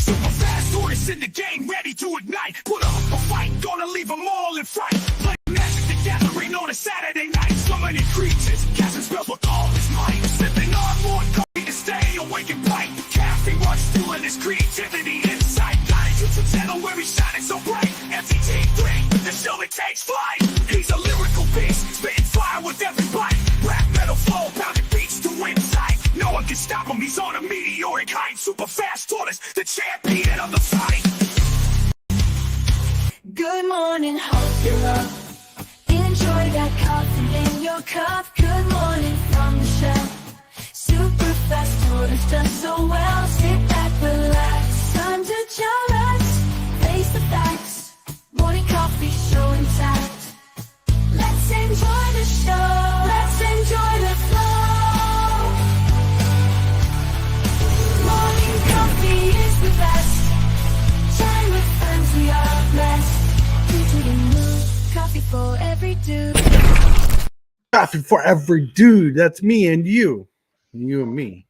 Super fast tortoise in the game, ready to ignite. Put up a fight, gonna leave them all in fright. Play Magic the Gathering on a Saturday night. Summoning creatures, casting spells with all his might. Sipping on more coffee to stay awake and bright. Caffeine rush fueling his creativity inside. Got a YouTube channel where he's shining so bright. MTG3, the show that takes flight. He's a lyrical beast, spitting fire with every bite. Rap metal flow, pounding beats to inside. No one can stop him, he's on a meteoric height. Super fast tortoise, the champion of the fight. Good morning, hope you're up. Enjoy that coffee in your cup. Good morning from the shelf. Super fast tortoise does so well. Sit back, relax, time to chillax. Face the facts, morning coffee show intact. Let's enjoy the show, let's enjoy the flow. Morning coffee is the best. Chatting with friends, we are blessed. Coffee for every dude. Coffee for every dude. That's me and you. You and me.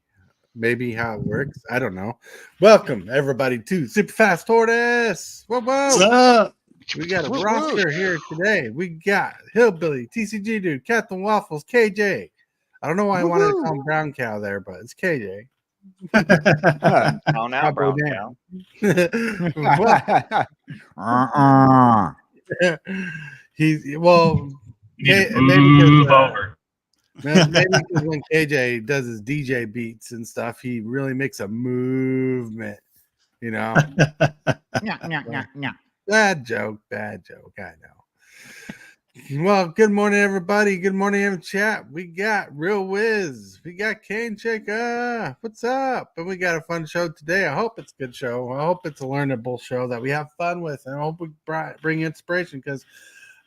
Maybe how it works. I don't know. Welcome, everybody, to Super Fast Tortoise. Whoa, whoa. What's up? We got a roster here today. We got Hillbilly, tcgdude, Captain Waffles, KJ. I don't know why I wanted to call him Brown Cow there, but it's KJ. Oh, now Brown Cow. He's well. Maybe move over. Maybe because when KJ does his DJ beats and stuff, he really makes a movement. You know. Bad joke. I know. Well, good morning, everybody. Good morning, in chat. We got Real Wiz. We got Kane Shaker. What's up? And we got a fun show today. I hope it's a good show. I hope it's a learnable show that we have fun with. And I hope we bring inspiration because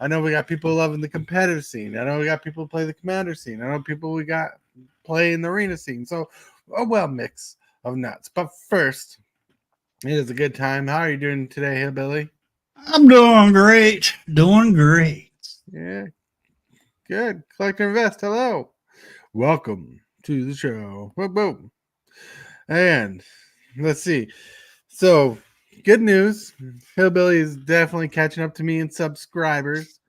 I know we got people loving the competitive scene. I know we got people play the commander scene. I know people we got play in the arena scene. So a well mix of nuts. But first, it is a good time. How are you doing today, Hillbilly? I'm doing great. Doing great. Yeah, good. Collect and Invest, hello. Welcome to the show. Boom, boom. And let's see. So, good news. Hillbilly is definitely catching up to me in subscribers.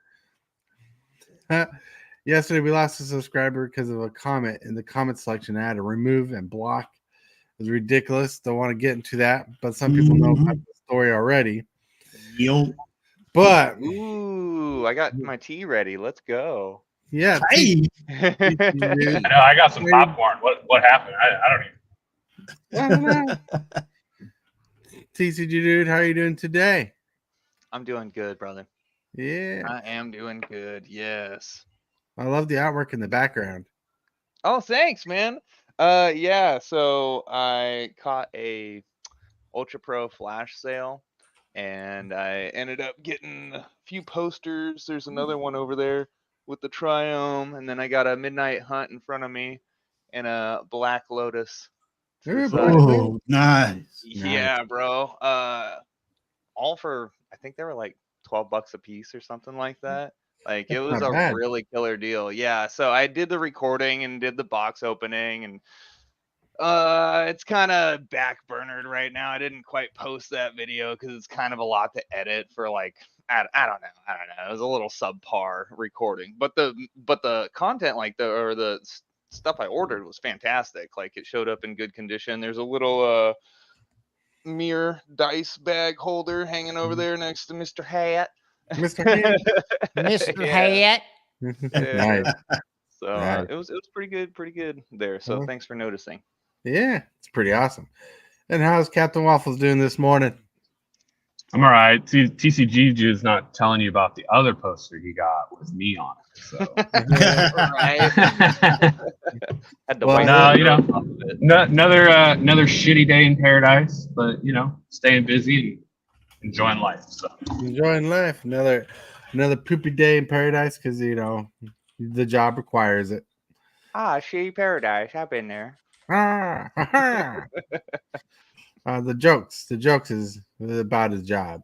Yesterday, we lost a subscriber because of a comment in the comment selection. I had to remove and block. It was ridiculous. Don't want to get into that, but some people know about the story already. Yo. But ooh, I got my tea ready. Let's go. Yeah. Hey. I know, I got some popcorn. What happened? I don't even. tcgdude, how are you doing today? I'm doing good, brother. Yeah. I am doing good. Yes. I love the artwork in the background. Oh, thanks, man. Yeah. So I caught a Ultra Pro flash sale. And I ended up getting a few posters. There's another one over there with the Triome. And then I got a Midnight Hunt in front of me and a Black Lotus. Oh, nice. Yeah, bro. All for, I think they were like $12 a piece or something like that. Like, it was a really killer deal. Yeah. So I did the recording and did the box opening and it's kind of backburnered right now. I didn't quite post that video because it's kind of a lot to edit for like I don't know. It was a little subpar recording, but the content, like the stuff I ordered was fantastic. Like, it showed up in good condition. There's a little mirror dice bag holder hanging over there next to Mr. Hat. Mr. Hat. Mr. Hat. Nice. So Nice. it was pretty good there. So thanks for noticing. Yeah, it's pretty awesome. And how's Captain Waffles doing this morning? I'm all right. TCG is not telling you about the other poster he got with me on it. So. Another shitty day in paradise, but staying busy and enjoying life. So enjoying life. Another poopy day in paradise because the job requires it. Shitty paradise. I've been there. The jokes is about his job,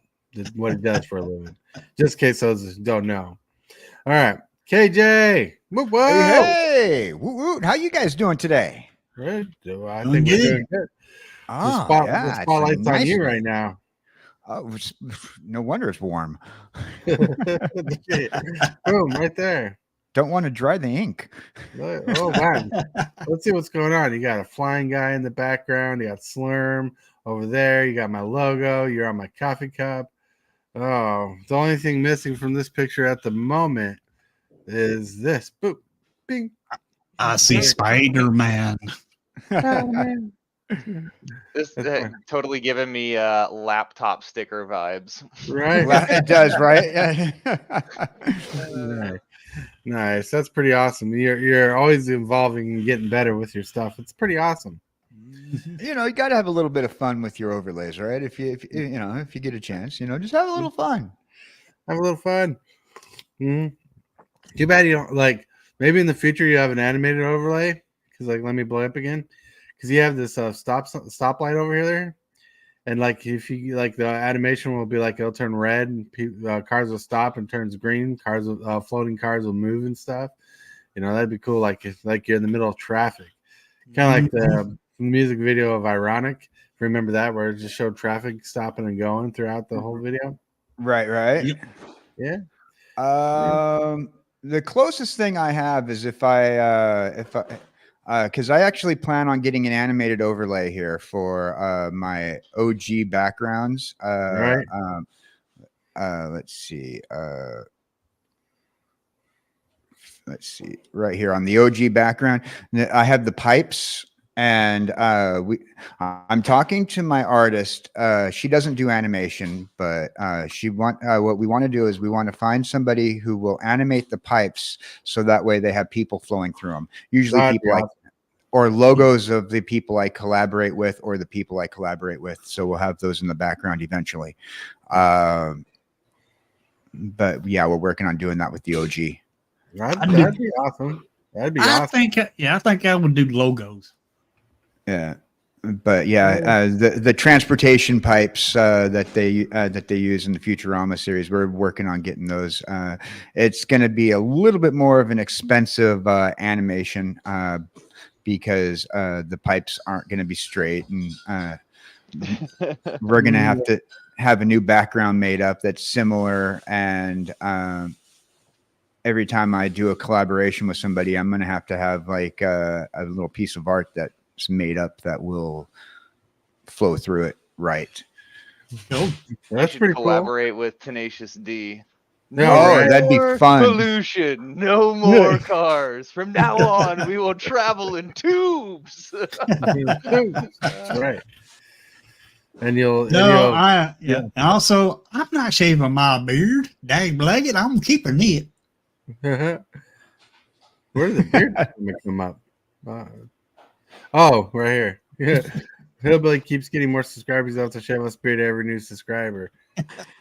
what he does for a living, just in case those don't know. All right, KJ. Whoa. Hey, how you guys doing today? Good. I think we're doing good. The spotlight's on you right now. Oh, no wonder it's warm. Boom, right there. Don't want to dry the ink. Oh, wow. Let's see what's going on. You got a flying guy in the background. You got Slurm over there. You got my logo. You're on my coffee cup. Oh, the only thing missing from this picture at the moment is this. Boop. Bing. I see Spider-Man. Spider-Man. This totally giving me laptop sticker vibes. Right. It does, right? Nice. That's pretty awesome. You're always evolving and getting better with your stuff. It's pretty awesome. You got to have a little bit of fun with your overlays, right? If you get a chance, just have a little fun. Have a little fun. Mm-hmm. Too bad you don't maybe in the future you have an animated overlay. Because let me blow up again. Because you have this stoplight over here, and if you the animation will be it'll turn red, and cars will stop and turns green. Floating cars will move and stuff. That'd be cool. If you're in the middle of traffic, kind of the music video of Ironic. Remember that, where it just showed traffic stopping and going throughout the whole video. Right. Yeah. The closest thing I have is if I because I actually plan on getting an animated overlay here for my OG backgrounds. Right. Let's see. Right here on the OG background, I have the pipes, and I'm talking to my artist. She doesn't do animation, but what we want to do is we want to find somebody who will animate the pipes, so that way they have people flowing through them. Usually people or logos of the people I collaborate with, or the people I collaborate with. So we'll have those in the background eventually. But yeah, we're working on doing that with the OG. That'd be awesome. That'd be awesome. I think I would do logos. Yeah, but the transportation pipes that they use in the Futurama series, we're working on getting those. It's going to be a little bit more of an expensive animation because the pipes aren't going to be straight, and we're going to have a new background made up that's similar. And every time I do a collaboration with somebody, I'm going to have a little piece of art that's made up that will flow through it right. Cool. That's pretty cool. Collaborate with Tenacious D. That'd be fun. Pollution, no more cars. From now on, we will travel in tubes. Right. And And also, I'm not shaving my beard. Dang blagged, I'm keeping it. Where did the beard come up? Oh, right here. Yeah. Hillbilly keeps getting more subscribers. He'll have to shave a beard every new subscriber.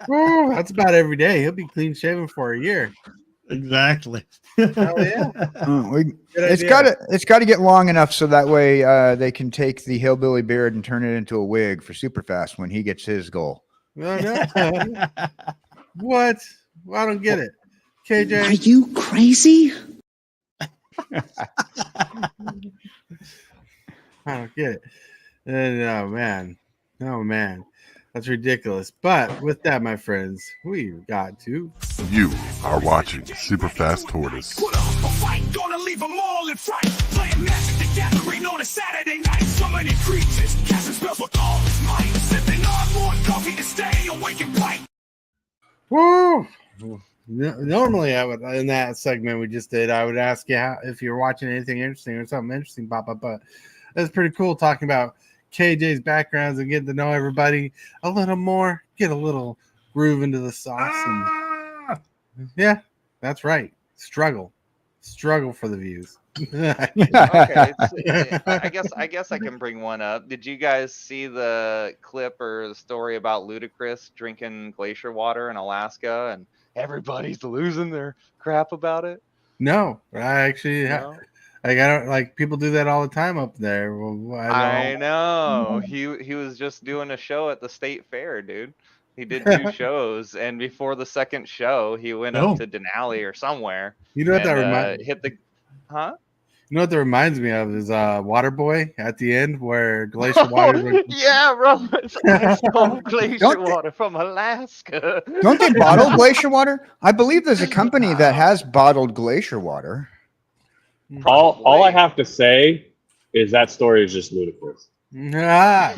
Oh, that's about every day. He'll be clean shaven for a year. Exactly. Hell yeah. It's got to get long enough so that way they can take the hillbilly beard and turn it into a wig for Superfast when he gets his goal. No. What? Well, I don't get it. KJ, are you crazy? I don't get it. Oh man, that's ridiculous. But with that, my friends, we've got to. You are watching Superfast Tortoise. Put up a fight, gonna leave them all in fright. Playing Magic the Gathering on a Saturday night. Summoning creatures, casting spells with all his might. Sipping on more coffee to stay awake and bright. Woo! Normally, I would in that segment we just did, I would ask you if you're watching anything interesting or something interesting pop up. But that's pretty cool talking about KJ's backgrounds and getting to know everybody a little more, get a little groove into the sauce. And, yeah, that's right. Struggle for the views. Okay, I guess I can bring one up. Did you guys see the clip or the story about Ludacris drinking glacier water in Alaska and everybody's losing their crap about it? No, I actually I don't people do that all the time up there. Well, I know. He was just doing a show at the state fair, dude. He did 2 shows, and before the second show, he went up to Denali or somewhere. You know what that reminds? Hit the, huh? You know what that reminds me of is Waterboy at the end where glacier water. Yeah, bro. It's ice cold glacier Don't they- water from Alaska. Don't they bottle glacier water? I believe there's a company that has bottled glacier water. All I have to say is that story is just ludicrous. Ah,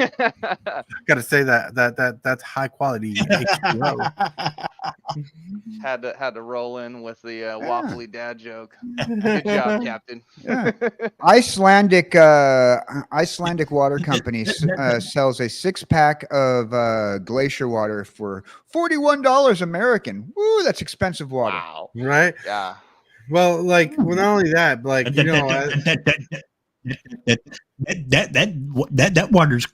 gotta say that's high quality H2O. had to roll in with the waffly dad joke. Good job, Captain. Yeah. Icelandic water company sells a 6-pack of glacier water for $41 American. Woo, that's expensive water. Wow. Right? Yeah. Well, like, well, not only that, but like, you know, that water's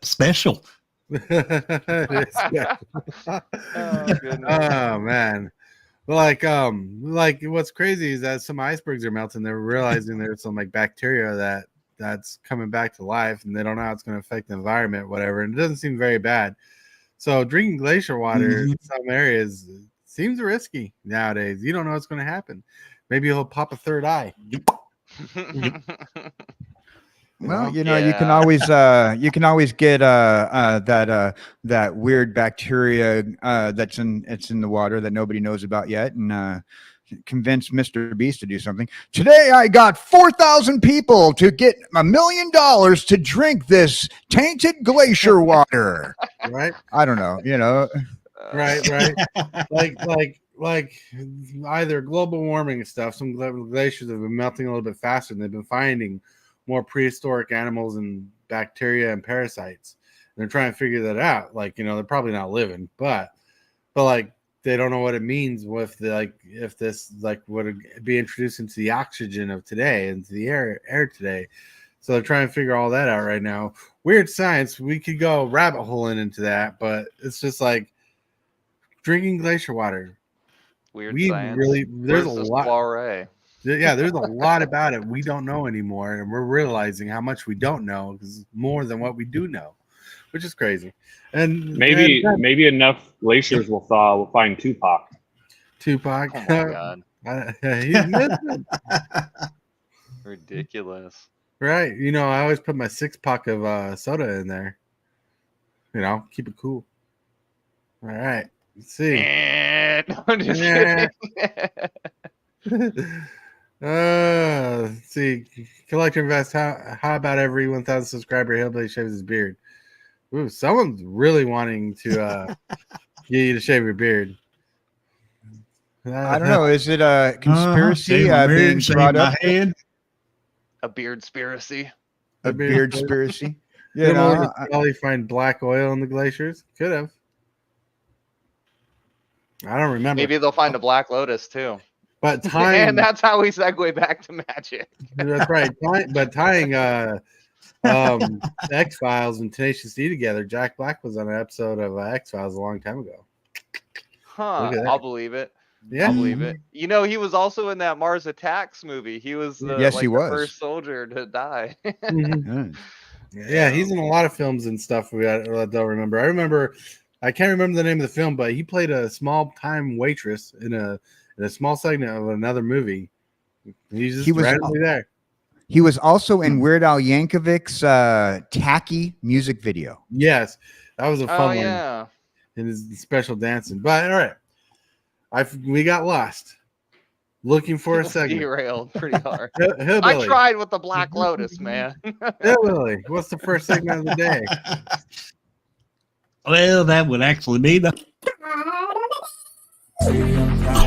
special. Oh, goodness. Oh man. Like what's crazy is that some icebergs are melting. They're realizing there's some like bacteria that's coming back to life, and they don't know how it's going to affect the environment, whatever. And it doesn't seem very bad. So drinking glacier water in some areas seems risky nowadays. You don't know what's going to happen. Maybe he'll pop a third eye. Well, you know, you can always get that weird bacteria that's in the water that nobody knows about yet, and convince Mr. Beast to do something. Today, I got 4,000 people to get $1 million to drink this tainted glacier water. Right? I don't know. You know. Right. Like either global warming and stuff. Some glaciers have been melting a little bit faster, and they've been finding more prehistoric animals and bacteria and parasites. And they're trying to figure that out. Like, you know, they're probably not living, but like they don't know what it means with the, like, if this like would be introduced into the oxygen of today, into the air today. So they're trying to figure all that out right now. Weird science. We could go rabbit holing into that, but it's just like drinking glacier water. Weird science. There's a lot. Soiree. Yeah, there's a lot about it we don't know anymore, and we're realizing how much we don't know because more than what we do know, which is crazy. And maybe enough glaciers will thaw. We'll find Tupac. Tupac. Oh my god. He's missing. Ridiculous. Right. You know, I always put my 6-pack of soda in there. You know, keep it cool. All right. Let's see. No, I'm just kidding. Let's see. Collector Invest. How about every 1,000 subscriber hillbilly shaves his beard? Ooh, someone's really wanting to get you to shave your beard. I don't know. Is it a conspiracy being brought up? A beard spiracy. A beard spiracy. You know, probably find black oil in the glaciers. Could have. I don't remember. Maybe they'll find a black lotus too. But tying, and that's how we segue back to magic. That's right. But tying X-Files and Tenacious D together, Jack Black was on an episode of X-Files a long time ago. Huh. I'll believe it. Yeah. I'll believe it. You know, he was also in that Mars Attacks movie. He was the, he was the first soldier to die. Yeah, he's in a lot of films and stuff I don't remember. I can't remember the name of the film, but he played a small-time waitress in a small segment of another movie. He was randomly there. He was also in Weird Al Yankovic's Tacky music video. Yes, that was a fun one. Yeah. In his special dancing. But all right, we got lost looking for a segment. Derailed pretty hard. Hillbilly. I tried with the Black Lotus, man. Hillbilly. What's the first segment of the day? Well, that would actually be the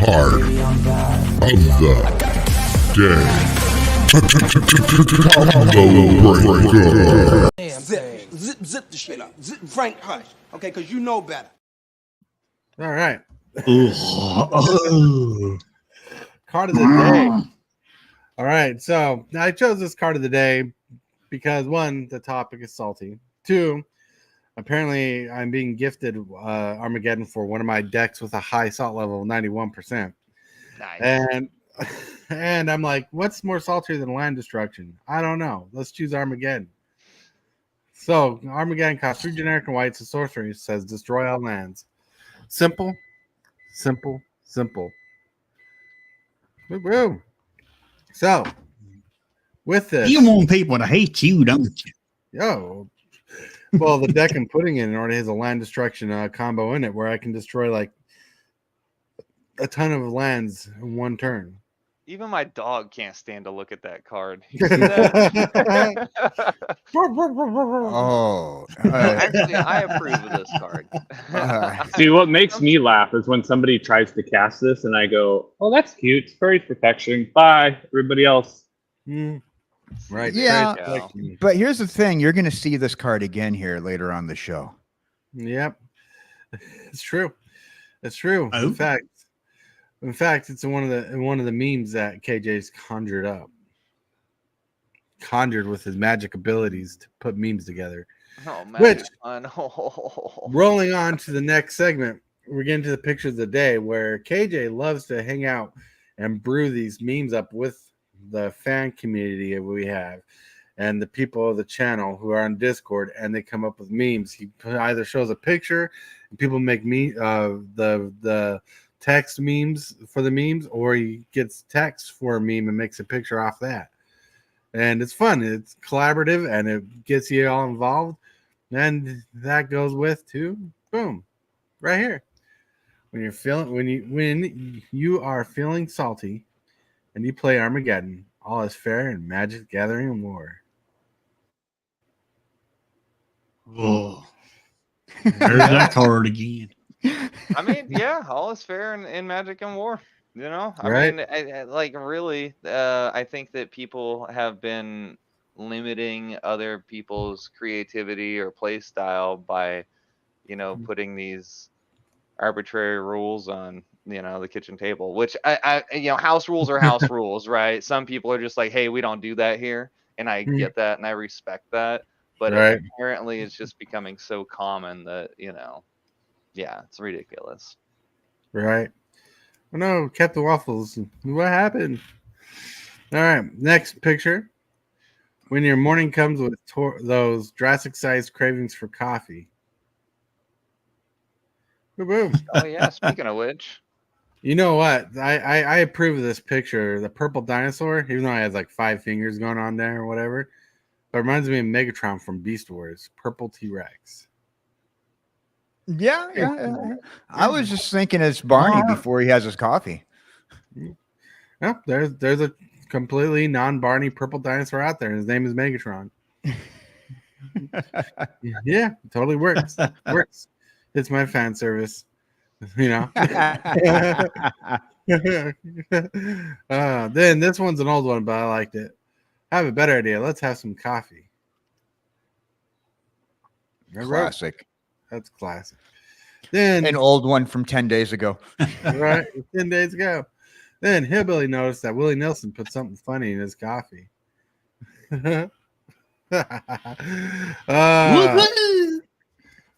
Card of the day. Zip the shit up. Frank, hush. Okay, because you know better. All right. oh. Card of the day. All right. So I chose this card of the day because, one, the topic is salty. Two, apparently I'm being gifted Armageddon for one of my decks with a high salt level of 91%. Nice. And I'm like, what's more saltier than land destruction? I don't know. Let's choose Armageddon. So Armageddon costs 3 generic and whites. The sorcery says destroy all lands. Simple, simple, simple. Woo-woo. So with this. You want people to hate you, don't you? Oh, well, the deck I'm putting in already has a land destruction combo in it where I can destroy like a ton of lands in one turn. Even my dog can't stand to look at that card. You see that? Oh, Actually, I approve of this card. See, what makes me laugh is when somebody tries to cast this and I go, "Oh, that's cute. It's fairy protection. Bye, everybody else." Right. yeah. There you go. But here's the thing: you're going to see this card again here later on the show. Yep. It's true. It's true. Oh. In fact, it's one of the memes that KJ's conjured with his magic abilities to put memes together. Oh man. Which No. rolling on to the next segment, we're getting to the pictures of the day where KJ loves to hang out and brew these memes up with the fan community that we have and the people of the channel who are on Discord, and they come up with memes. He either shows a picture and people make the text memes for the memes, or he gets text for a meme and makes a picture off that. And it's fun. It's collaborative and it gets you all involved. And that goes with boom, right here. When you are feeling salty and you play Armageddon, all is fair in Magic Gathering and War. Oh, there's that card again. I mean, yeah, all is fair in Magic and War. You know, Right. mean, I think that people have been limiting other people's creativity or play style by, putting these arbitrary rules on, the kitchen table, which house rules are house rules, right? Some people are just like, hey, we don't do that here. And I get that and I respect that. But Right. apparently it's just becoming so common that, yeah, it's ridiculous. Right. Oh no, Waffles. What happened? All right, next picture. When your morning comes with those Jurassic-sized cravings for coffee. Boom, boom. Oh yeah, speaking of which. You know what? I approve of this picture. The purple dinosaur, even though it has like 5 fingers going on there or whatever, but it reminds me of Megatron from Beast Wars. Purple T-Rex. Yeah. I was just thinking it's Barney before he has his coffee. No, there's a completely non-Barney purple dinosaur out there, and his name is Megatron. Yeah, it totally works. Works. It's my fan service. Then this one's an old one, but I liked it. I have a better idea. Let's have some coffee. Classic. That's classic. Then an old one from 10 days ago. Right, 10 days ago. Then Hillbilly noticed that Willie Nelson put something funny in his coffee.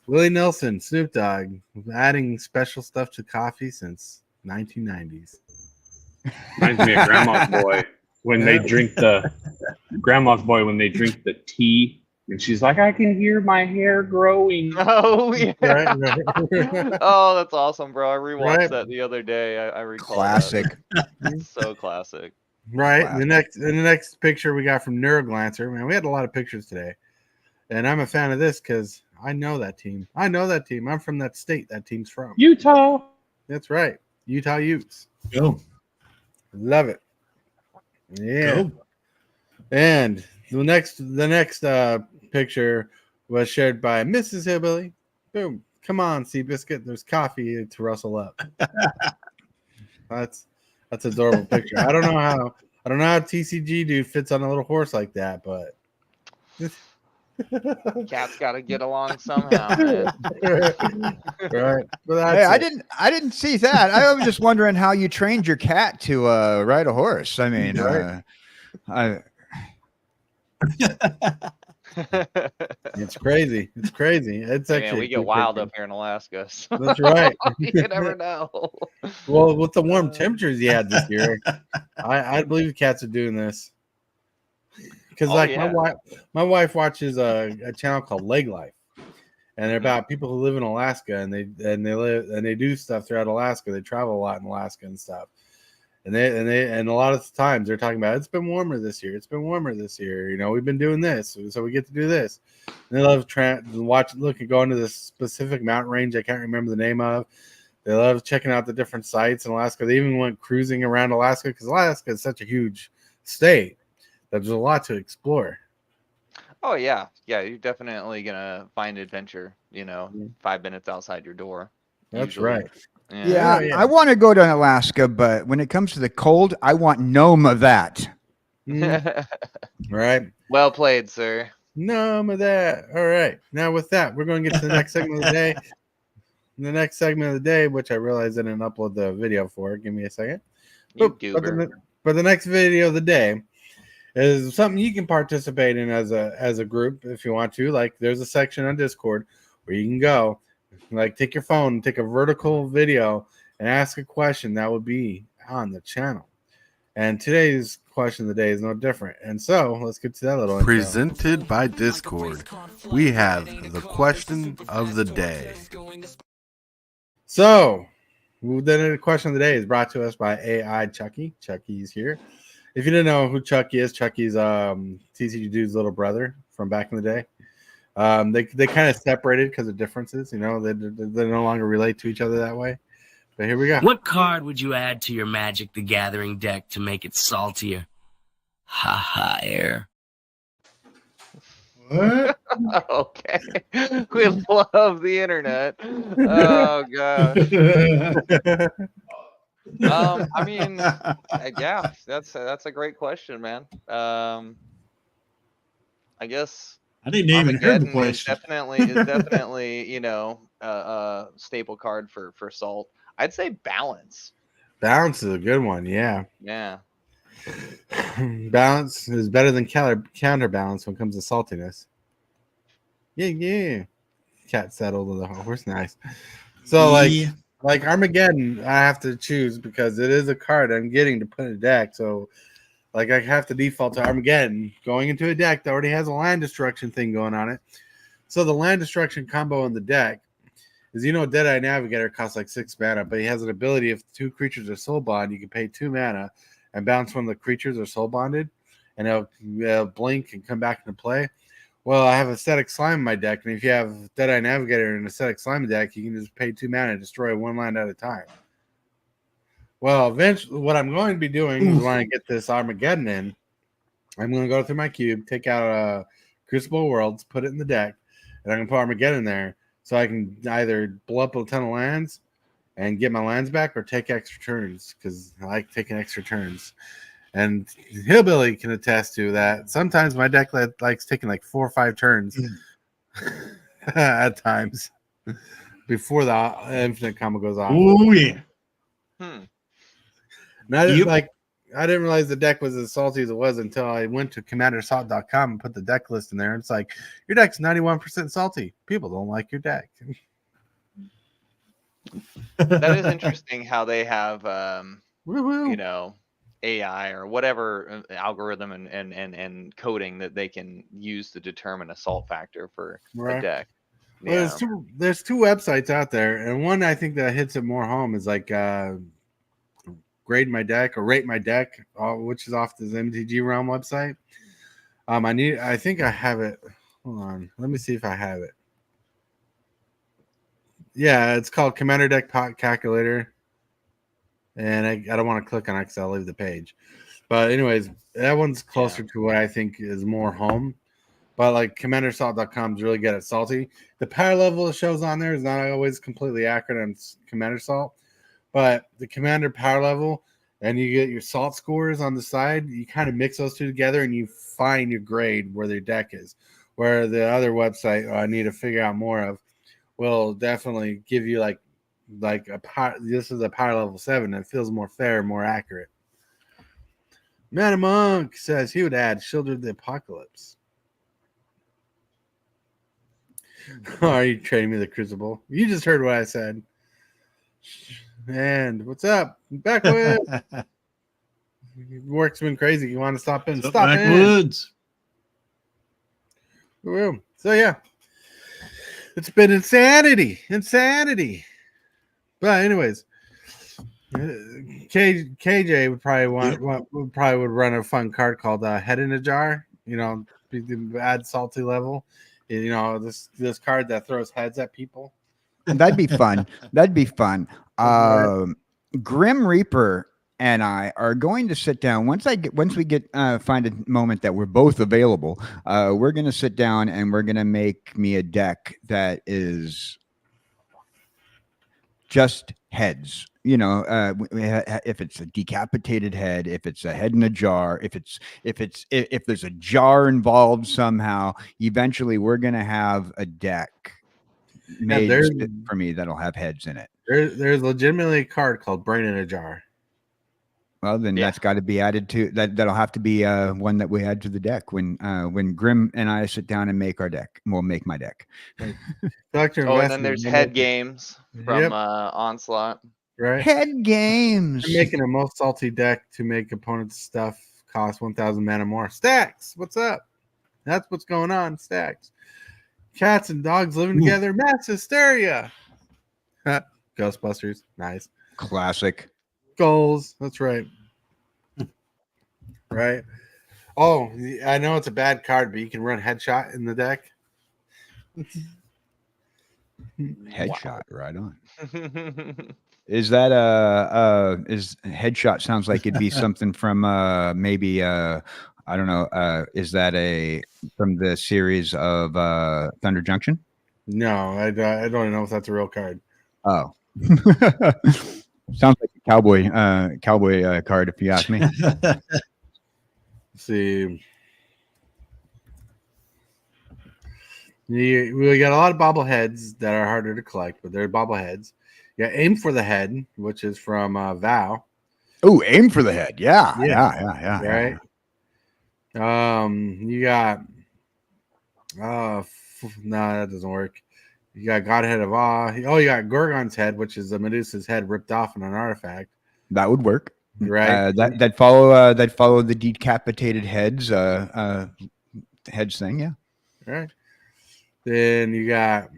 Willie Nelson, Snoop Dogg, adding special stuff to coffee since 1990s. Reminds me of Grandma's Boy when they drink the tea. And she's like, I can hear my hair growing. Oh, yeah. Right. Oh, that's awesome, bro. I rewatched that the other day. I recall classic. So classic. Right. Classic. The next picture we got from Neuroglancer. Man, we had a lot of pictures today. And I'm a fan of this because I know that team. I'm from that state that team's from. Utah. That's right. Utah Utes. Go. Love it. Yeah. Go. And the next picture was shared by Mrs. Hillbilly. Boom. Come on, Seabiscuit. There's coffee to rustle up. That's adorable picture. I don't know how tcgdude fits on a little horse like that, but Cat's got to get along somehow, man. Right. But Hey, I didn't see that. I was just wondering how you trained your cat to ride a horse. I mean, it's crazy. It's crazy. It's actually man, we get wild up here in Alaska. So that's right. You never know. Well, with the warm temperatures you had this year, I believe the cats are doing this. Because my wife watches a channel called Leg Life, and they're about people who live in Alaska and they do stuff throughout Alaska. They travel a lot in Alaska and stuff. And a lot of times they're talking about it's been warmer this year. It's been warmer this year. You know, we've been doing this, so we get to do this. And they love going to this specific mountain range I can't remember the name of. They love checking out the different sites in Alaska. They even went cruising around Alaska because Alaska is such a huge state that there's a lot to explore. Oh yeah, you're definitely gonna find adventure. 5 minutes outside your door. That's usually. right. Yeah, Yeah. I want to go to Alaska, but when it comes to the cold, I want none of that. Right. Well played, sir. None of that. All right. Now with that, we're going to get to the next segment of the day. The next segment of the day, which I realized I didn't upload the video for. Give me a second. You But goober. the next video of the day is something you can participate in as a group if you want to. Like, there's a section on Discord where you can go, like, take your phone, take a vertical video, and ask a question that would be on the channel. And today's question of the day is no different. And so let's get to that little intro. Presented by Discord, we have the question of the day. So the question of the day is brought to us by AI Chucky. Chucky's here. If you didn't know who Chucky is, Chucky's tcgdude's little brother from back in the day. They kind of separated because of differences. You know, they no longer relate to each other that way. But here we go. What card would you add to your Magic the Gathering deck to make it saltier? Air. What? Okay. We love the internet. Oh gosh. I mean, yeah, that's a great question, man. I guess I didn't even hear the Armageddon question. is definitely a staple card for salt. I'd say balance. Balance is a good one. Yeah. Yeah. Balance is better than counterbalance when it comes to saltiness. Yeah. Cat settled on the horse. Nice. So like Armageddon, I have to choose because it is a card I'm getting to put in a deck. So like I have to default to Armageddon going into a deck that already has a land destruction thing going on it. So the land destruction combo in the deck is, Deadeye Navigator costs like 6 mana, but he has an ability if 2 creatures are soul bond, you can pay 2 mana and bounce one of the creatures are soul bonded, and it'll blink and come back into play. Well, I have Aesthetic Slime in my deck, and if you have Deadeye Navigator and Aesthetic Slime deck, you can just pay 2 mana and destroy 1 land at a time. Well, eventually, what I'm going to be doing is when I get this Armageddon in, I'm going to go through my cube, take out Crucible Worlds, put it in the deck, and I'm going to put Armageddon in there so I can either blow up a ton of lands and get my lands back or take extra turns because I like taking extra turns. And Hillbilly can attest to that. Sometimes my deck likes taking like 4 or 5 turns at times before the infinite combo goes off. Oh, yeah. And I didn't realize the deck was as salty as it was until I went to commandersalt.com and put the deck list in there. And it's like, your deck's 91% salty. People don't like your deck. That is interesting how they have AI or whatever algorithm and coding that they can use to determine a salt factor for a deck. Well, there's two websites out there, and one I think that hits it more home is like Grade My Deck or Rate My Deck, which is off this MTG Realm website. I think I have it. Hold on, let me see if I have it. Yeah, it's called Commander Deck Calculator. And I don't want to click on it because I'll leave the page. But anyways, that one's closer to what I think is more home. But like commandersalt.com is really good at salty. The power level it shows on there is not always completely accurate on Commander Salt. But the Commander power level and you get your salt scores on the side, you kind of mix those two together and you find your grade where their deck is. Where the other website I need to figure out more of will definitely give you like a power. This is a power level 7. It feels more fair, more accurate. Mana Monk says he would add Shield of the Apocalypse. Are you trading me the Crucible? You just heard what I said. And what's up, Backwoods? Work's been crazy. You want to stop in? Stop Backwoods. In. So yeah, it's been insanity. But anyways, KJ would probably would run a fun card called Head in a Jar. You know, add salty level. You know, this card that throws heads at people. That'd be fun. That'd be fun. Grim Reaper and I are going to sit down once we get find a moment that we're both available. We're going to sit down and we're going to make me a deck that is just heads. You know, if it's a decapitated head, if it's a head in a jar, if there's a jar involved somehow, eventually we're going to have a deck made for me that'll have heads in it. There's legitimately a card called Brain in a Jar. Well, then that's got to be added to that. That'll have to be one that we add to the deck when Grim and I sit down and make our deck. We'll make my deck. And then there's head games from Onslaught. Right. Head games. I'm making a most salty deck to make opponents' stuff cost 1,000 mana more. Stacks. What's up? That's what's going on. Stacks. Cats and dogs living together. Mass hysteria. Ghostbusters. Nice. Classic. Goals. That's right. Right. Oh, I know it's a bad card, but you can run headshot in the deck. Headshot, right on. Is that is headshot sounds like it'd be something from maybe I don't know, is that from the series of Thunder Junction? No, I don't know if that's a real card. Oh. Sounds like a cowboy card if you ask me. Let's see. We got a lot of bobbleheads that are harder to collect, but they're bobbleheads. Yeah, Aim for the Head, which is from Vow. Oh, Aim for the Head. Yeah. Right. You got no, that doesn't work. You got Godhead of Awe. Oh, you got Gorgon's Head, which is a Medusa's head ripped off in an artifact. That would work. Right. That follow the decapitated heads heads thing, yeah. Right. Then you got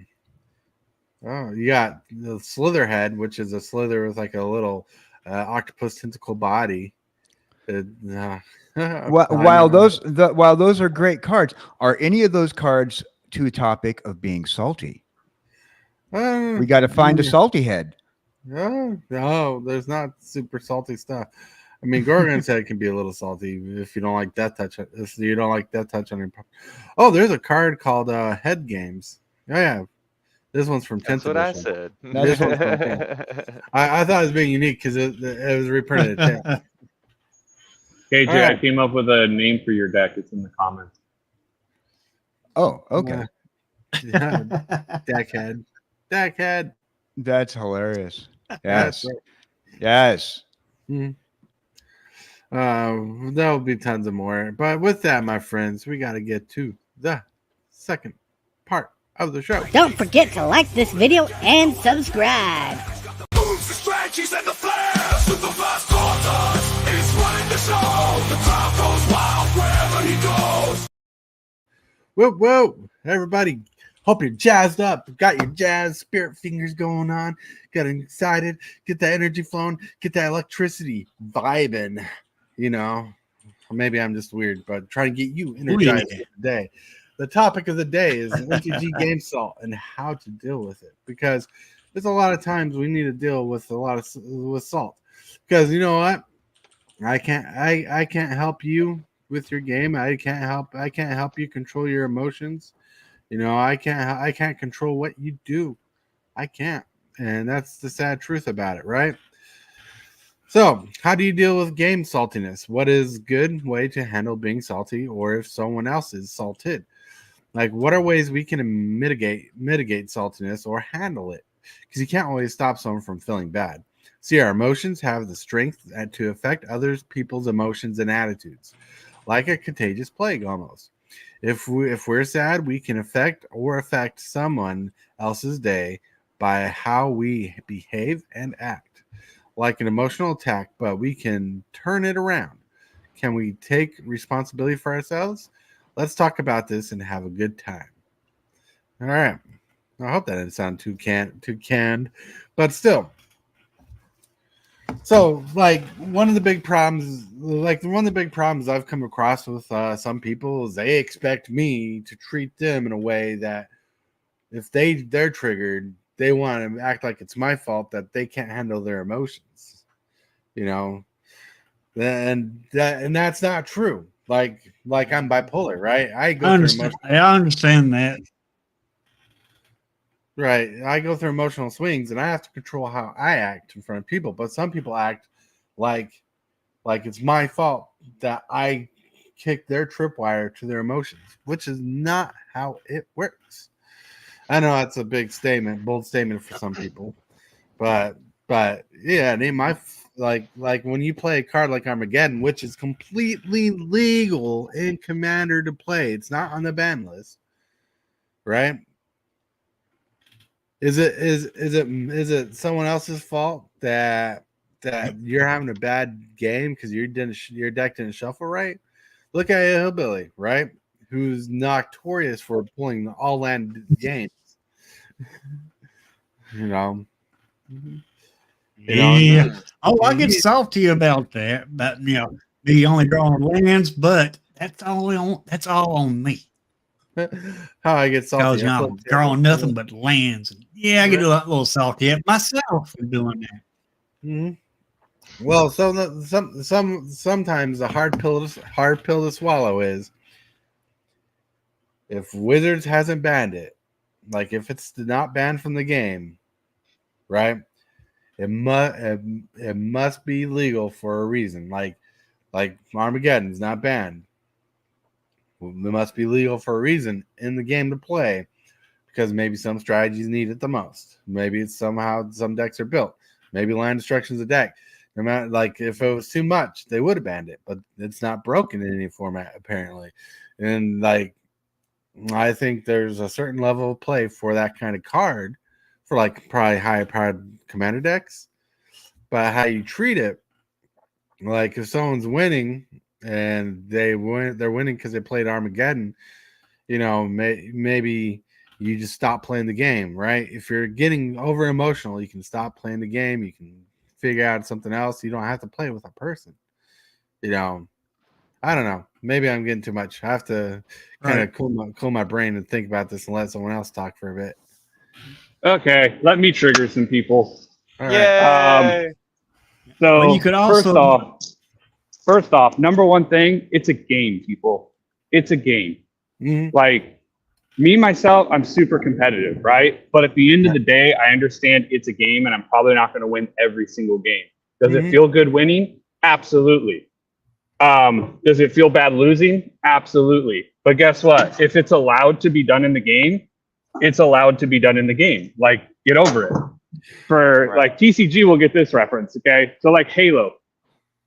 the Slither Head, which is a slither with like a little octopus tentacle body. While those are great cards, are any of those cards to a topic of being salty? We got to find a salty head. No, there's not super salty stuff. I mean, Gorgon's Head can be a little salty if you don't like Death Touch. If you don't like Death Touch on your. Oh, there's a card called Head Games. Oh yeah, this one's from 10th edition. That's what I said. This one's from 10th. I thought it was being unique because it was reprinted at 10th. KJ, Right. I came up with a name for your deck. It's in the comments. Oh, okay. Yeah. Deckhead. That's hilarious. That's Yes. right. Yes. There'll be tons of more. But with that, my friends, we got to get to the second part of the show. Don't forget to like this video and subscribe. Moves, the strategies, and the flair. Super fast quarters is running the show. The crowd goes wild wherever he goes. Whoa, everybody. Hope you're jazzed up. Got your jazz spirit fingers going on. Got excited. Get that energy flowing. Get that electricity vibing. You know, or maybe I'm just weird, but trying to get you energized for the day. The topic of the day is MTG Game Salt and how to deal with it. Because there's a lot of times we need to deal with with salt. Because you know what? I can't help you with your game. I can't help you control your emotions. You know, I can't control what you do. I can't. And that's the sad truth about it, right? So, how do you deal with game saltiness? What is a good way to handle being salty, or if someone else is salted? Like, what are ways we can mitigate saltiness or handle it? Because you can't always stop someone from feeling bad. See, our emotions have the strength to affect other people's emotions and attitudes, like a contagious plague almost. If we're sad, we can affect someone else's day by how we behave and act, like an emotional attack, but we can turn it around. Can we take responsibility for ourselves? Let's talk about this and have a good time. All right. I hope that didn't sound too canned, but still. So, like, one of the big problems I've come across with some people is they expect me to treat them in a way that if they're triggered, they want to act like it's my fault that they can't handle their emotions. You know, and that's not true. Like I'm bipolar, right? I understand that. Right. I go through emotional swings and I have to control how I act in front of people. But some people act like it's my fault that I kick their tripwire to their emotions, which is not how it works. I know that's a big statement, bold statement for some people. But yeah, like when you play a card like Armageddon, which is completely legal in Commander to play, it's not on the ban list, right? Is it someone else's fault that you're having a bad game because your deck didn't shuffle right? Look at HILLBILLY, right? Who's notorious for pulling all land games. You know. Yeah. I get salty about that. But me only drawing lands, but that's all on me. How I get salty. Because I'm drawing nothing but lands. Yeah, I get a little salty at myself for doing that. Mm-hmm. Well, sometimes the hard pill to swallow is if Wizards hasn't banned it, like if it's not banned from the game, right? It must be legal for a reason. Like Armageddon is not banned. It must be legal for a reason in the game to play, because maybe some strategies need it the most. Maybe it's somehow some decks are built. Maybe land destruction is a deck. No matter, like if it was too much, they would have banned it, but it's not broken in any format apparently. And like I think there's a certain level of play for that kind of card, for like probably high powered commander decks. But how you treat it, like if someone's winning and they're winning because they played Armageddon, maybe you just stop playing the game, right? If you're getting over emotional, you can stop playing the game. You can figure out something else. You don't have to play with a person. I don't know. Maybe I'm getting too much. I have to kind of cool my brain and think about this and let someone else talk for a bit. Okay, let me trigger some people. All right. So well, you could also first off, number one thing, it's a game, people. It's a game. Mm-hmm. Like me, myself, I'm super competitive, right? But at the end of the day, I understand it's a game and I'm probably not going to win every single game. Does it feel good winning? Absolutely. Does it feel bad losing? Absolutely. But guess what? If it's allowed to be done in the game, it's allowed to be done in the game. Like, get over it. Like TCG will get this reference, okay? So like Halo.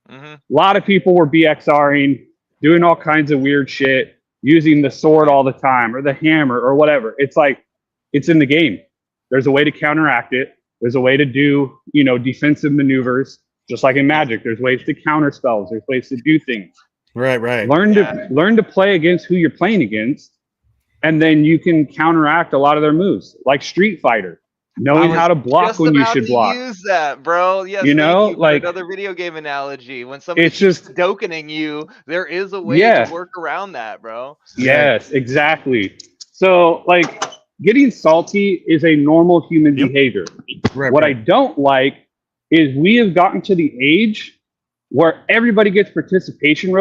A lot of people were BXRing, doing all kinds of weird shit, using the sword all the time or the hammer or whatever. It's like, it's in the game. There's a way to counteract it. There's a way to do, defensive maneuvers. Just like in Magic, there's ways to counter spells. There's ways to do things. Right. Learn to play against who you're playing against, and then you can counteract a lot of their moves. Like Street Fighter, knowing how to block when you should block. Use that, bro. Yes, like another video game analogy. When somebody's just dokening you, there is a way to work around that, bro. Yes, exactly. So like getting salty is a normal human behavior. What I don't like is we have gotten to the age where everybody gets participation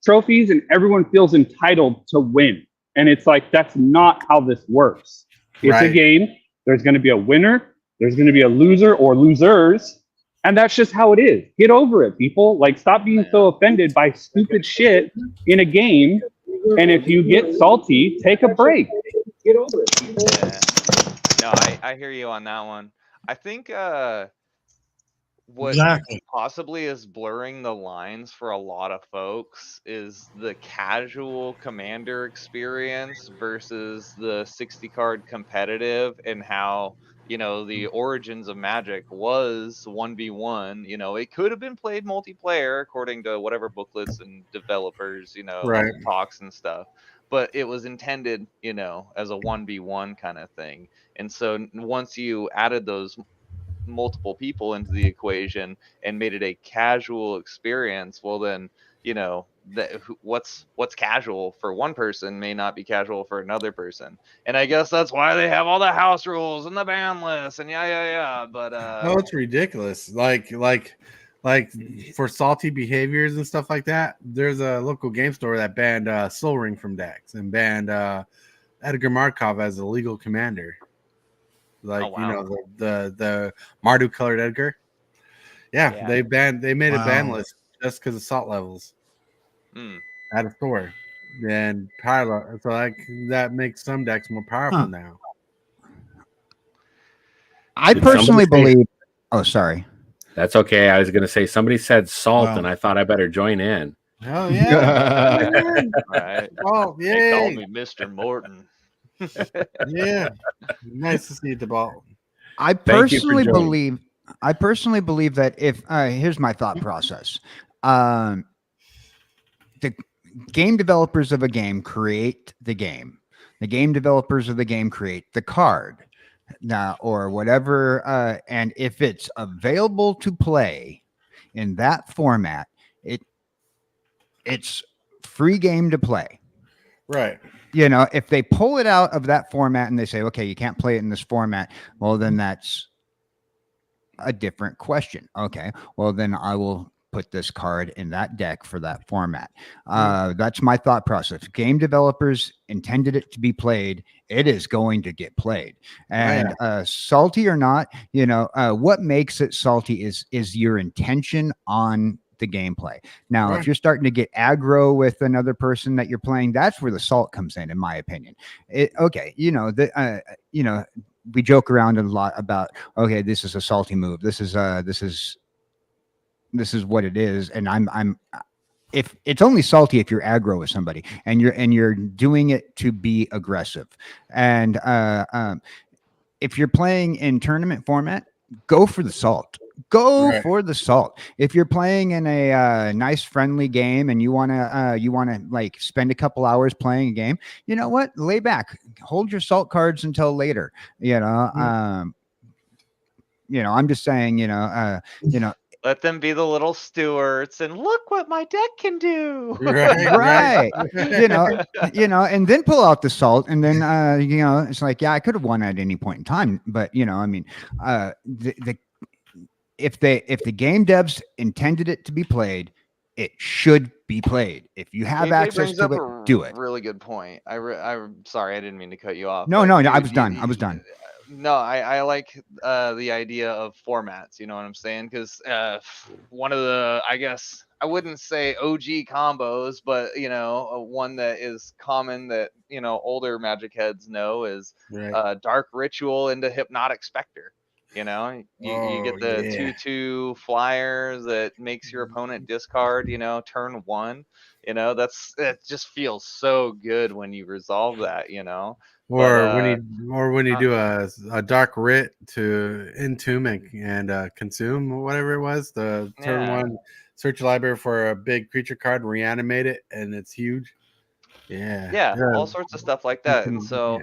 trophies and everyone feels entitled to win. And it's like, that's not how this works. It's a game. There's going to be a winner. There's going to be a loser or losers. And that's just how it is. Get over it, people. Like, stop being so offended by stupid shit in a game. And if you get salty, take a break. Get over it. Yeah. No, I hear you on that one. I think what possibly is blurring the lines for a lot of folks is the casual commander experience versus the 60 card competitive, and how the origins of Magic was 1v1. It could have been played multiplayer according to whatever booklets and developers talks and stuff, but it was intended as a 1v1 kind of thing. And so once you added those multiple people into the equation and made it a casual experience, well then, you know, what's casual for one person may not be casual for another person. And I guess that's why they have all the house rules and the ban lists and yeah. But Oh, it's ridiculous. Like for salty behaviors and stuff like that. There's a local game store that banned Soul Ring from decks and banned Edgar Markov as a legal commander. Like, you know, the Mardu colored Edgar. Yeah, they made a ban list just because of salt levels at a store. And pilot, so like that makes some decks more powerful now. I personally believe. Oh, sorry. That's okay. I was going to say somebody said salt, and I thought I better join in. Oh yeah, right. Oh yeah. They call me Mr. Morton. Yeah, nice to see you, Tibalt. I personally believe that if here's my thought process. The game developers of a game create the game. The game developers of the game create the card. Now, or whatever, and if it's available to play in that format, it's free game to play. Right. You know, if they pull it out of that format and they say, okay, you can't play it in this format, well, then that's a different question. Okay, well, then I will put this card in that deck for that format. That's my thought process. Game developers intended it to be played. It is going to get played. And salty or not, you know, what makes it salty is your intention on the gameplay. Now, if you're starting to get aggro with another person that you're playing, that's where the salt comes in my opinion. Okay, you know, you know, we joke around a lot about, okay, this is a salty move. This is what it is. And if it's only salty if you're aggro with somebody and you're doing it to be aggressive. And if you're playing in tournament format, go for the salt. Go for the salt. If you're playing in a nice friendly game and you want to like spend a couple hours playing a game, you know what? Lay back, hold your salt cards until later. You know, I'm just saying, you know, let them be the little stewards and look what my deck can do. Right. you know, and then pull out the salt and then, you know, it's like, yeah, I could have won at any point in time, but you know, I mean, if the game devs intended it to be played, it should be played. If you have access to it, do it. Really good point. I'm sorry, I didn't mean to cut you off. No, I was done. No, I like the idea of formats, you know what I'm saying? Because one of the, I guess, I wouldn't say OG combos, but, you know, one that is common that, you know, older Magic heads know is Dark Ritual into Hypnotic Spectre. You know, you get the 2/2 flyer that makes your opponent discard, you know, turn 1. You know, it just feels so good when you resolve that, you know. Or when you do a dark writ to entomb and consume or whatever it was, the turn 1 search your library for a big creature card, reanimate it, and it's huge. Yeah, all sorts of stuff like that. And so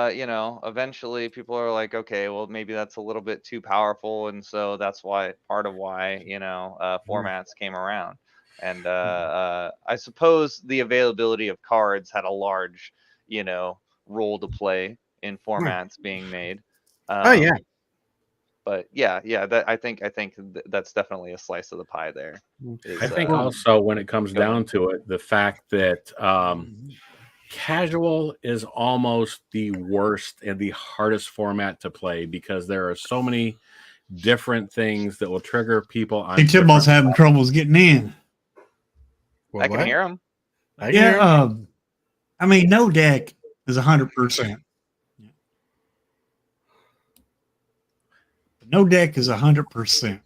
you know, eventually people are like, okay, well, maybe that's a little bit too powerful, and so that's part of why you know formats came around. And I suppose the availability of cards had a large, you know, role to play in formats being made. But I think that's definitely a slice of the pie there. I think also when it comes down to it, the fact that casual is almost the worst and the hardest format to play because there are so many different things that will trigger people on. Tibalts having troubles getting in. Well, I can hear them. I mean, no deck is 100%. No deck is 100%.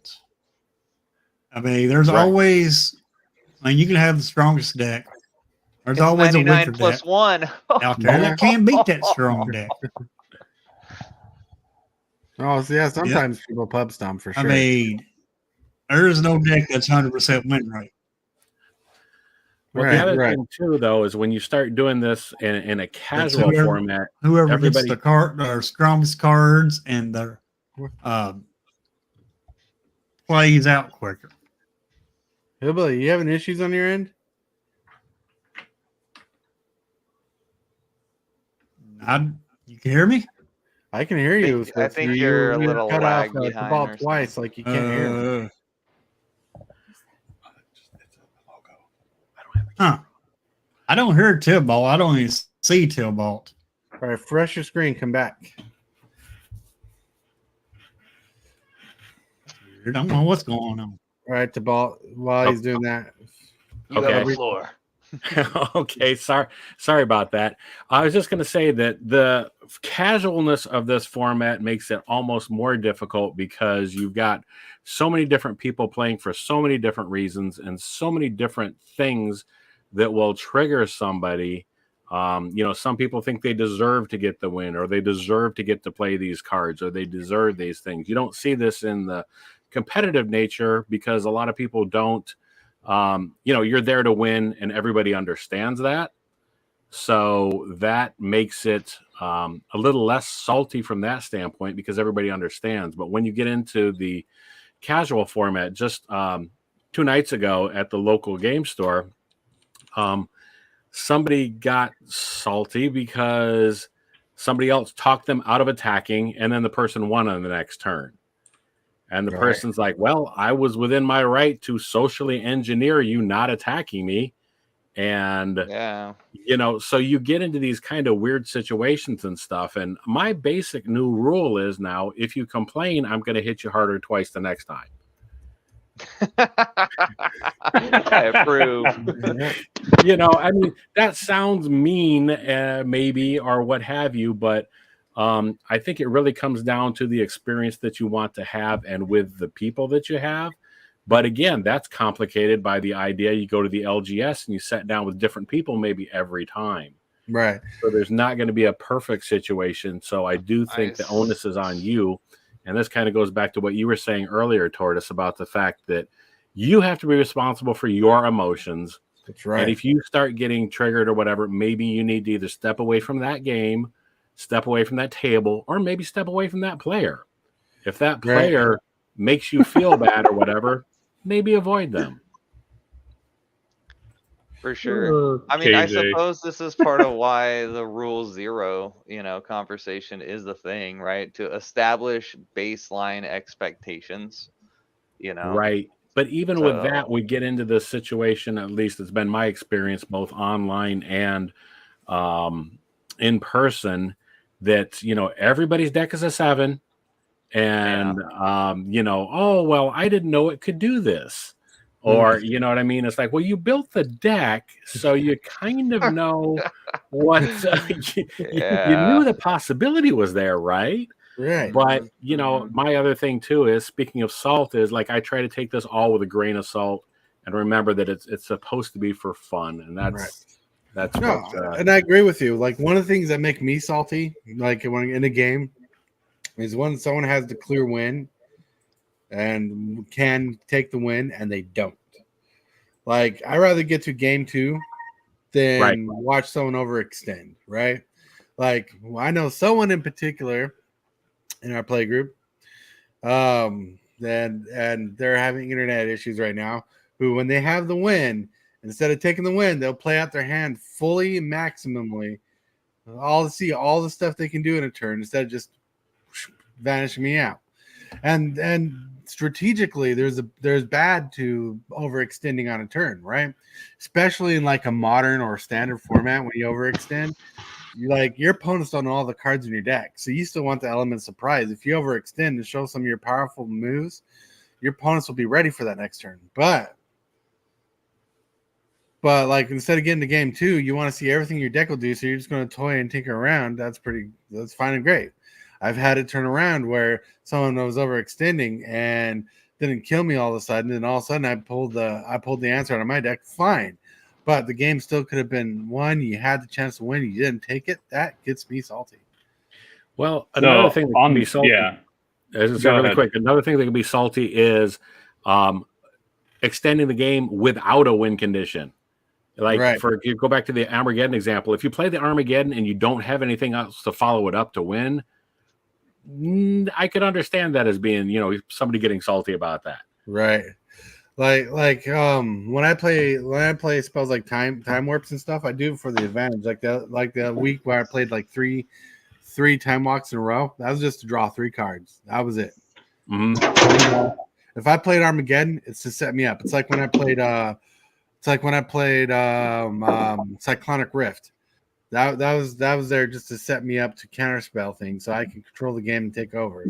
I mean, there's always. I mean, you can have the strongest deck. There's always a weaker plus deck 1 out there that can't beat that strong deck. Sometimes people pub stomp for sure. I mean, there is no deck that's 100% win rate. Well, the other thing too, though, is when you start doing this in a casual format, whoever gets the strongest cards and the plays out quicker. Hillbilly, you having issues on your end? You can hear me? I can hear you. I think you're a little cut lag off the behind ball or twice, like you can't hear me. Huh. I don't hear Tibalt. I don't even see Tibalt. All right, refresh your screen. Come back. I don't know what's going on. All right, Tibalt. While he's doing that, Okay. Floor. Okay, sorry about that. I was just going to say that the casualness of this format makes it almost more difficult because you've got so many different people playing for so many different reasons and so many different things that will trigger somebody. Some people think they deserve to get the win, or they deserve to get to play these cards, or they deserve these things. You don't see this in the competitive nature because a lot of people don't. You're there to win, and everybody understands that. So that makes it a little less salty from that standpoint because everybody understands. But when you get into the casual format, just 2 nights ago at the local game store, somebody got salty because somebody else talked them out of attacking, and then the person won on the next turn. And the person's like, well, I was within my right to socially engineer you not attacking me. And, so you get into these kind of weird situations and stuff. And my basic new rule is now, if you complain, I'm going to hit you harder twice the next time. I approve. That sounds mean, maybe, or what have you, but I think it really comes down to the experience that you want to have and with the people that you have. But again, that's complicated by the idea you go to the LGS and you sit down with different people maybe every time. Right. So there's not going to be a perfect situation. So I do think the onus is on you. And this kind of goes back to what you were saying earlier, Tortoise, about the fact that you have to be responsible for your emotions. That's right. And if you start getting triggered or whatever, maybe you need to either step away from that game, step away from that table, or maybe step away from that player. If that player makes you feel bad or whatever, maybe avoid them. For sure. I mean, I suppose this is part of why the rule 0, conversation is the thing, right? To establish baseline expectations, Right. But even with that, we get into this situation, at least it's been my experience, both online and in person, that, everybody's deck is a 7. And, oh, well, I didn't know it could do this. Or, you know what I mean? It's like, well, you built the deck, so you kind of know what you knew the possibility was there, right? Right. But, my other thing, too, is speaking of salt is like I try to take this all with a grain of salt and remember that it's supposed to be for fun. And that's and I agree with you. Like, one of the things that make me salty, like when in a game, is when someone has the clear win and can take the win and they don't. Like, I'd rather get to game 2 than watch someone overextend, right? Like, I know someone in particular in our play group, and they're having internet issues right now, who, when they have the win, instead of taking the win, they'll play out their hand fully and maximally, all the stuff they can do in a turn instead of just vanishing me out. And strategically, there's bad to overextending on a turn, right? Especially in like a modern or standard format, when you overextend, your opponents don't know all the cards in your deck, so you still want the element of surprise. If you overextend and show some of your powerful moves, your opponents will be ready for that next turn. But like, instead of getting to game 2, you want to see everything your deck will do, so you're just going to toy and tinker around. That's fine and great. I've had it turn around where someone was overextending and didn't kill me all of a sudden, and all of a sudden I pulled the answer out of my deck. Fine, but the game still could have been won. You had the chance to win, you didn't take it. That gets me salty. Well, another thing that can be salty. Really quick. Another thing that can be salty is extending the game without a win condition. Like, if you go back to the Armageddon example, if you play the Armageddon and you don't have anything else to follow it up to win, I could understand that as being, somebody getting salty about that. Right. When I play spells like time warps and stuff, I do it for the advantage. Like the week where I played like three time walks in a row. That was just to draw 3 cards. That was it. Mm-hmm. If I played Armageddon, it's to set me up. It's like when I played Cyclonic Rift. That was there just to set me up to counterspell things so I can control the game and take over.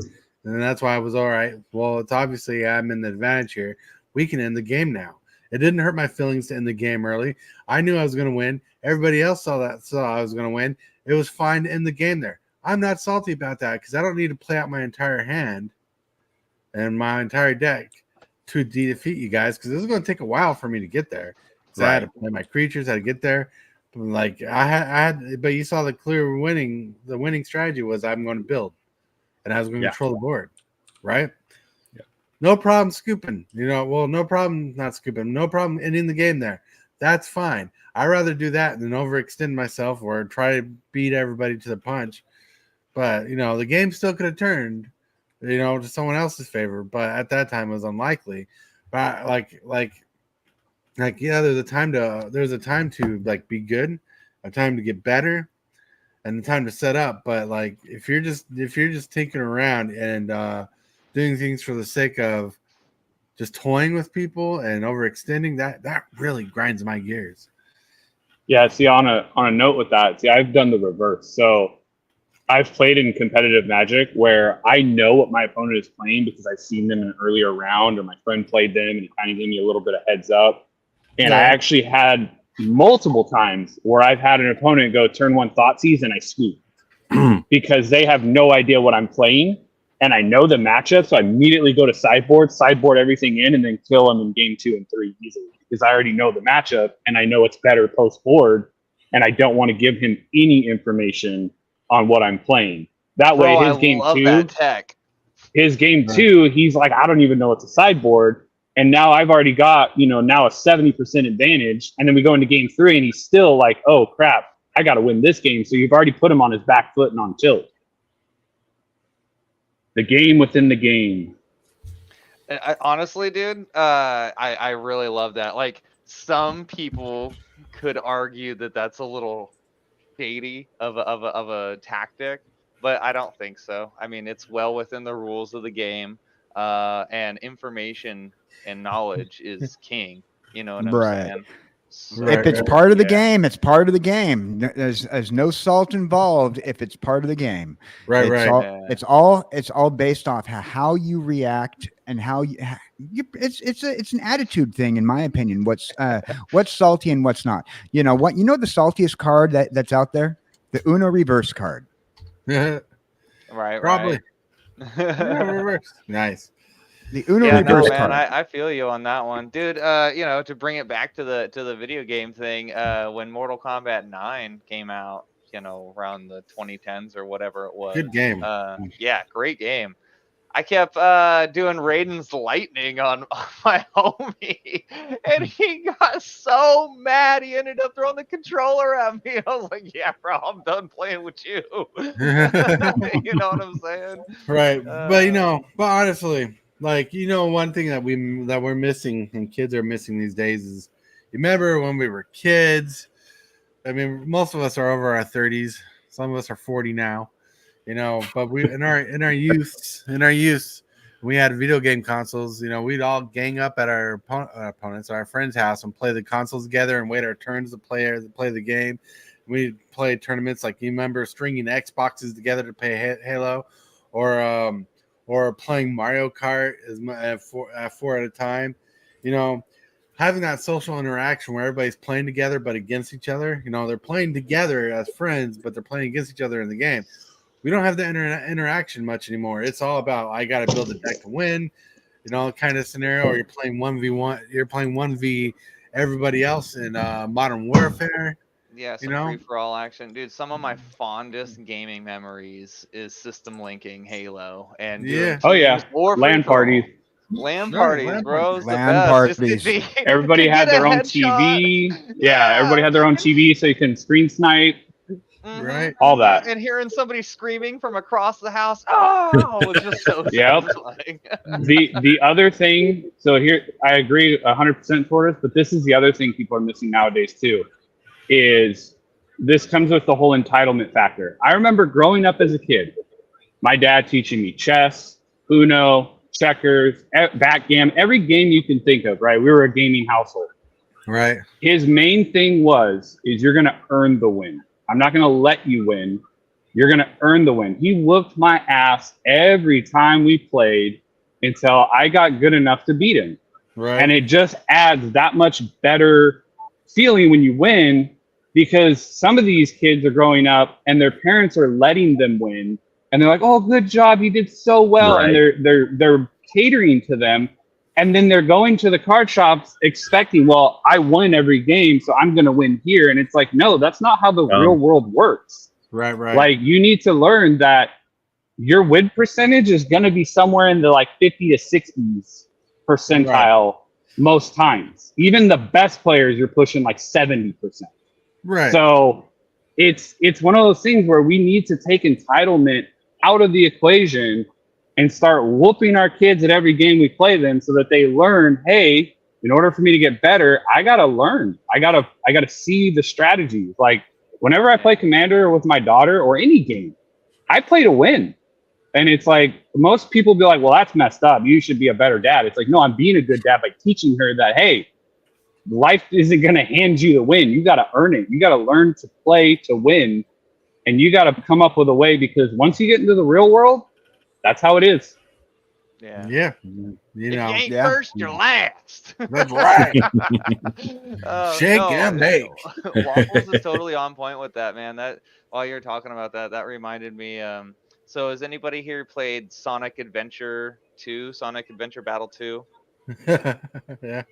And that's why I was all right. Well, it's obviously I'm in the advantage here. We can end the game now. It didn't hurt my feelings to end the game early. I knew I was going to win. Everybody else saw I was going to win. It was fine to end the game there. I'm not salty about that because I don't need to play out my entire hand and my entire deck to defeat you guys because this is going to take a while for me to get there. So I had to play my creatures, I had to get there. Like I had, but you saw the clear winning. The winning strategy was I'm going to build, and I was going to control the board, right? Yeah. No problem scooping. No problem not scooping. No problem ending the game there. That's fine. I'd rather do that than overextend myself or try to beat everybody to the punch. But the game still could have turned, to someone else's favor. But at that time, it was unlikely. But there's a time to like be good, a time to get better, and the time to set up. But like if you're just tinkering around and doing things for the sake of just toying with people and overextending, that really grinds my gears. Yeah, see, on a note with that, I've done the reverse. So I've played in competitive Magic where I know what my opponent is playing because I've seen them in an earlier round or my friend played them and he kind of gave me a little bit of heads up. And I actually had multiple times where I've had an opponent go turn 1 Thoughtseize and I scoop because they have no idea what I'm playing and I know the matchup. So I immediately go to sideboard everything in and then kill them in game 2 and 3 easily because I already know the matchup and I know it's better post board and I don't want to give him any information on what I'm playing. That way his game 2, he's like, I don't even know it's a sideboard. And now I've already got, now a 70% advantage. And then we go into game 3 and he's still like, oh crap, I got to win this game. So you've already put him on his back foot and on tilt. The game within the game. Honestly, dude, I really love that. Like some people could argue that that's a little shady of a tactic, but I don't think so. I mean, it's well within the rules of the game, and information and knowledge is king. You know what I'm saying? So, if it's part of the game, it's part of the game. There's no salt involved if it's part of the game. It's all based off how you react and how it's an attitude thing, in my opinion. What's salty and what's not. The saltiest card that's out there? The Uno reverse card. Probably. Reverse. Nice. The Uno reverse card. I feel you on that one, dude. To bring it back to the video game thing, when Mortal Kombat 9 came out, around the 2010s or whatever it was. Good game. Great game. I kept doing Raiden's lightning on my homie, and he got so mad he ended up throwing the controller at me. I was like, "Yeah, bro, I'm done playing with you." You know what I'm saying? Right, but honestly, one thing that we're missing and kids are missing these days is, you remember when we were kids? I mean, most of us are over our 30s. Some of us are 40 now. But we in our youth, we had video game consoles. We'd all gang up at our opponents, our friend's house, and play the consoles together and wait our turns to play the game. We'd play tournaments like, you remember stringing Xboxes together to play Halo, or playing Mario Kart at 4 at a time. Having that social interaction where everybody's playing together but against each other. They're playing together as friends, but they're playing against each other in the game. We don't have the interaction much anymore. It's all about, I got to build a deck to win, kind of scenario. Or you're playing 1v1. You're playing 1v everybody else in Modern Warfare. Yeah, some free-for-all action. Dude, some of my fondest gaming memories is system linking Halo. And LAN parties. LAN parties, bro. LAN parties. Everybody had their own TV. Yeah, everybody had their own TV so you can screen snipe. Right. All that. And hearing somebody screaming from across the house, oh, was just so Yep. satisfying. The other thing, so here I agree 100% Tortoise, but this is the other thing people are missing nowadays too, is this comes with the whole entitlement factor. I remember growing up as a kid, my dad teaching me chess, Uno, checkers, backgammon, every game you can think of, right? We were a gaming household. Right. His main thing is you're going to earn the win. I'm not going to let you win. You're going to earn the win. He whooped my ass every time we played until I got good enough to beat him. Right. And it just adds that much better feeling when you win, because some of these kids are growing up and their parents are letting them win. And they're like, oh, good job. You did so well. Right. And they're catering to them. And then they're going to the card shops expecting, well, I won every game, so I'm going to win here. And it's like, no, that's not how the real world works. Right. Right. Like, you need to learn that your win percentage is going to be somewhere in the like 50 to 60s percentile most times. Even the best players, you're pushing like 70%. Right. So it's one of those things where we need to take entitlement out of the equation and start whooping our kids at every game we play them, so that they learn, hey, in order for me to get better, I gotta learn. I gotta see the strategies. Like, whenever I play Commander with my daughter or any game, I play to win. And it's like, most people be like, well, that's messed up. You should be a better dad. It's like, no, I'm being a good dad by teaching her that, hey, life isn't gonna hand you the win. You gotta earn it. You gotta learn to play to win. And you gotta come up with a way, because once you get into the real world, that's how it is. Yeah. Yeah. If You you know. ain't yeah. first, you're last. That's right. Shake No, and bake. Waffles is totally on point with that, man. That, while you're talking about that, that reminded me. So has anybody here played Sonic Adventure 2, Sonic Adventure Battle 2? Yeah.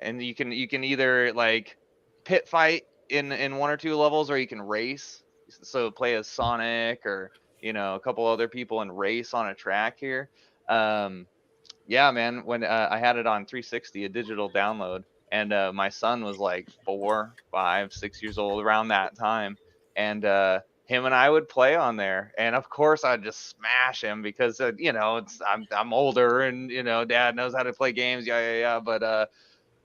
And you can either like pit fight in one or two levels, or you can race. So play as Sonic, or a couple other people, and race on a track here. Yeah, man, when I had it on 360, a digital download, and my son was like 4, 5, 6 years old around that time, and him and I would play on there, and of course I'd just smash him, because I'm older, and dad knows how to play games, yeah. But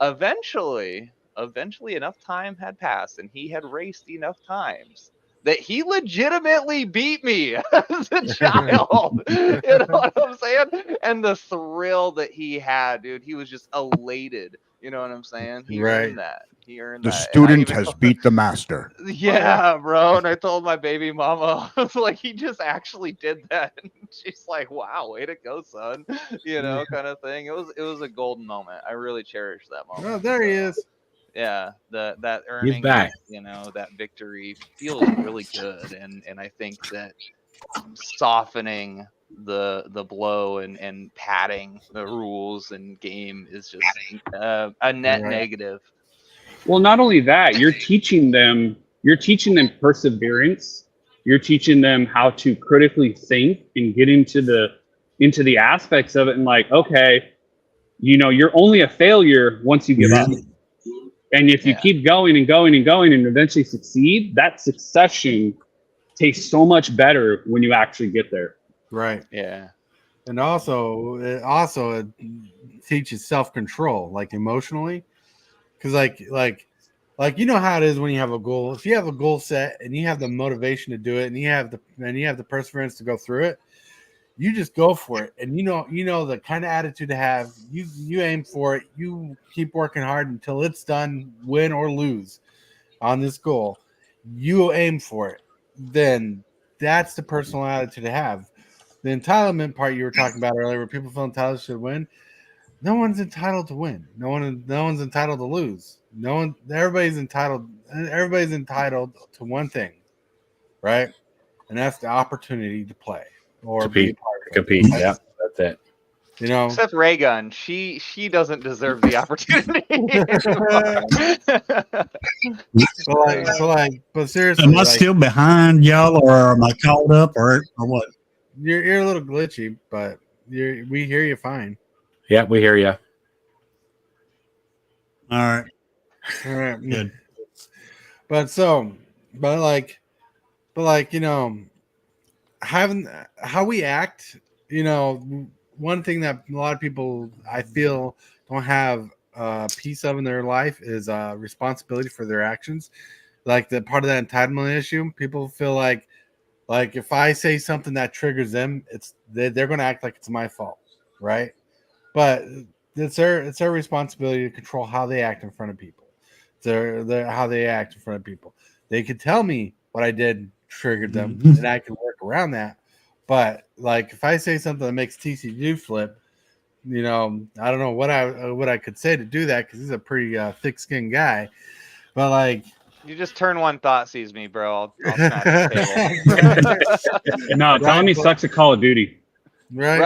eventually enough time had passed, and he had raced enough times that he legitimately beat me as a child. You know what I'm saying? And the thrill that he had, dude, he was just elated. You know what I'm saying? He earned that. He earned The that. student has beat the master. Yeah, bro. And I told my baby mama, I was like, he just actually did that. And she's like, wow, way to go, son. Kind of thing. It was a golden moment. I really cherished that moment. Oh, there he is. Yeah, that earning, back. that victory feels really good, and I think that softening the blow and padding the rules and game is just a net negative. Well, not only that, you're teaching them perseverance. You're teaching them how to critically think and get into the aspects of it, and like, okay, you're only a failure once you give up. And if you keep going and going and going and eventually succeed, that succession tastes so much better when you actually get there. Right. Yeah. And also it teaches self-control, like emotionally. Because like how it is when you have a goal. If you have a goal set and you have the motivation to do it, and you have the perseverance to go through it, you just go for it. And you know the kind of attitude to have. You aim for it. You keep working hard until it's done, win or lose on this goal. You aim for it. Then that's the personal attitude to have. The entitlement part you were talking about earlier, where people feel entitled to win. No one's entitled to win. No one's entitled to lose. Everybody's entitled to one thing, right? And that's the opportunity to play or be a part of it. Compete. Yeah, that's it. Except Raygun, she doesn't deserve the opportunity. but seriously, am I still behind y'all, or am I caught up, or what? You're a little glitchy, but we hear you fine. Yeah, we hear you. All right. Good. Good. But like, you know, having how we act, you know, one thing that a lot of people I feel don't have a piece of in their life is responsibility for their actions. Like the part of that entitlement issue, people feel like if I say something that triggers them, they're going to act like it's my fault, right? But it's their responsibility to control how they act in front of people. It's their how they act in front of people. They could tell me what I did triggered them, and I can work around that. But like if I say something that makes tcgdude flip, you know, I don't know what I could say to do that because he's a pretty thick-skinned guy. But like, you just turn one thought sees me, bro. I'll smash the table. No, telling me sucks at Call of Duty. Right.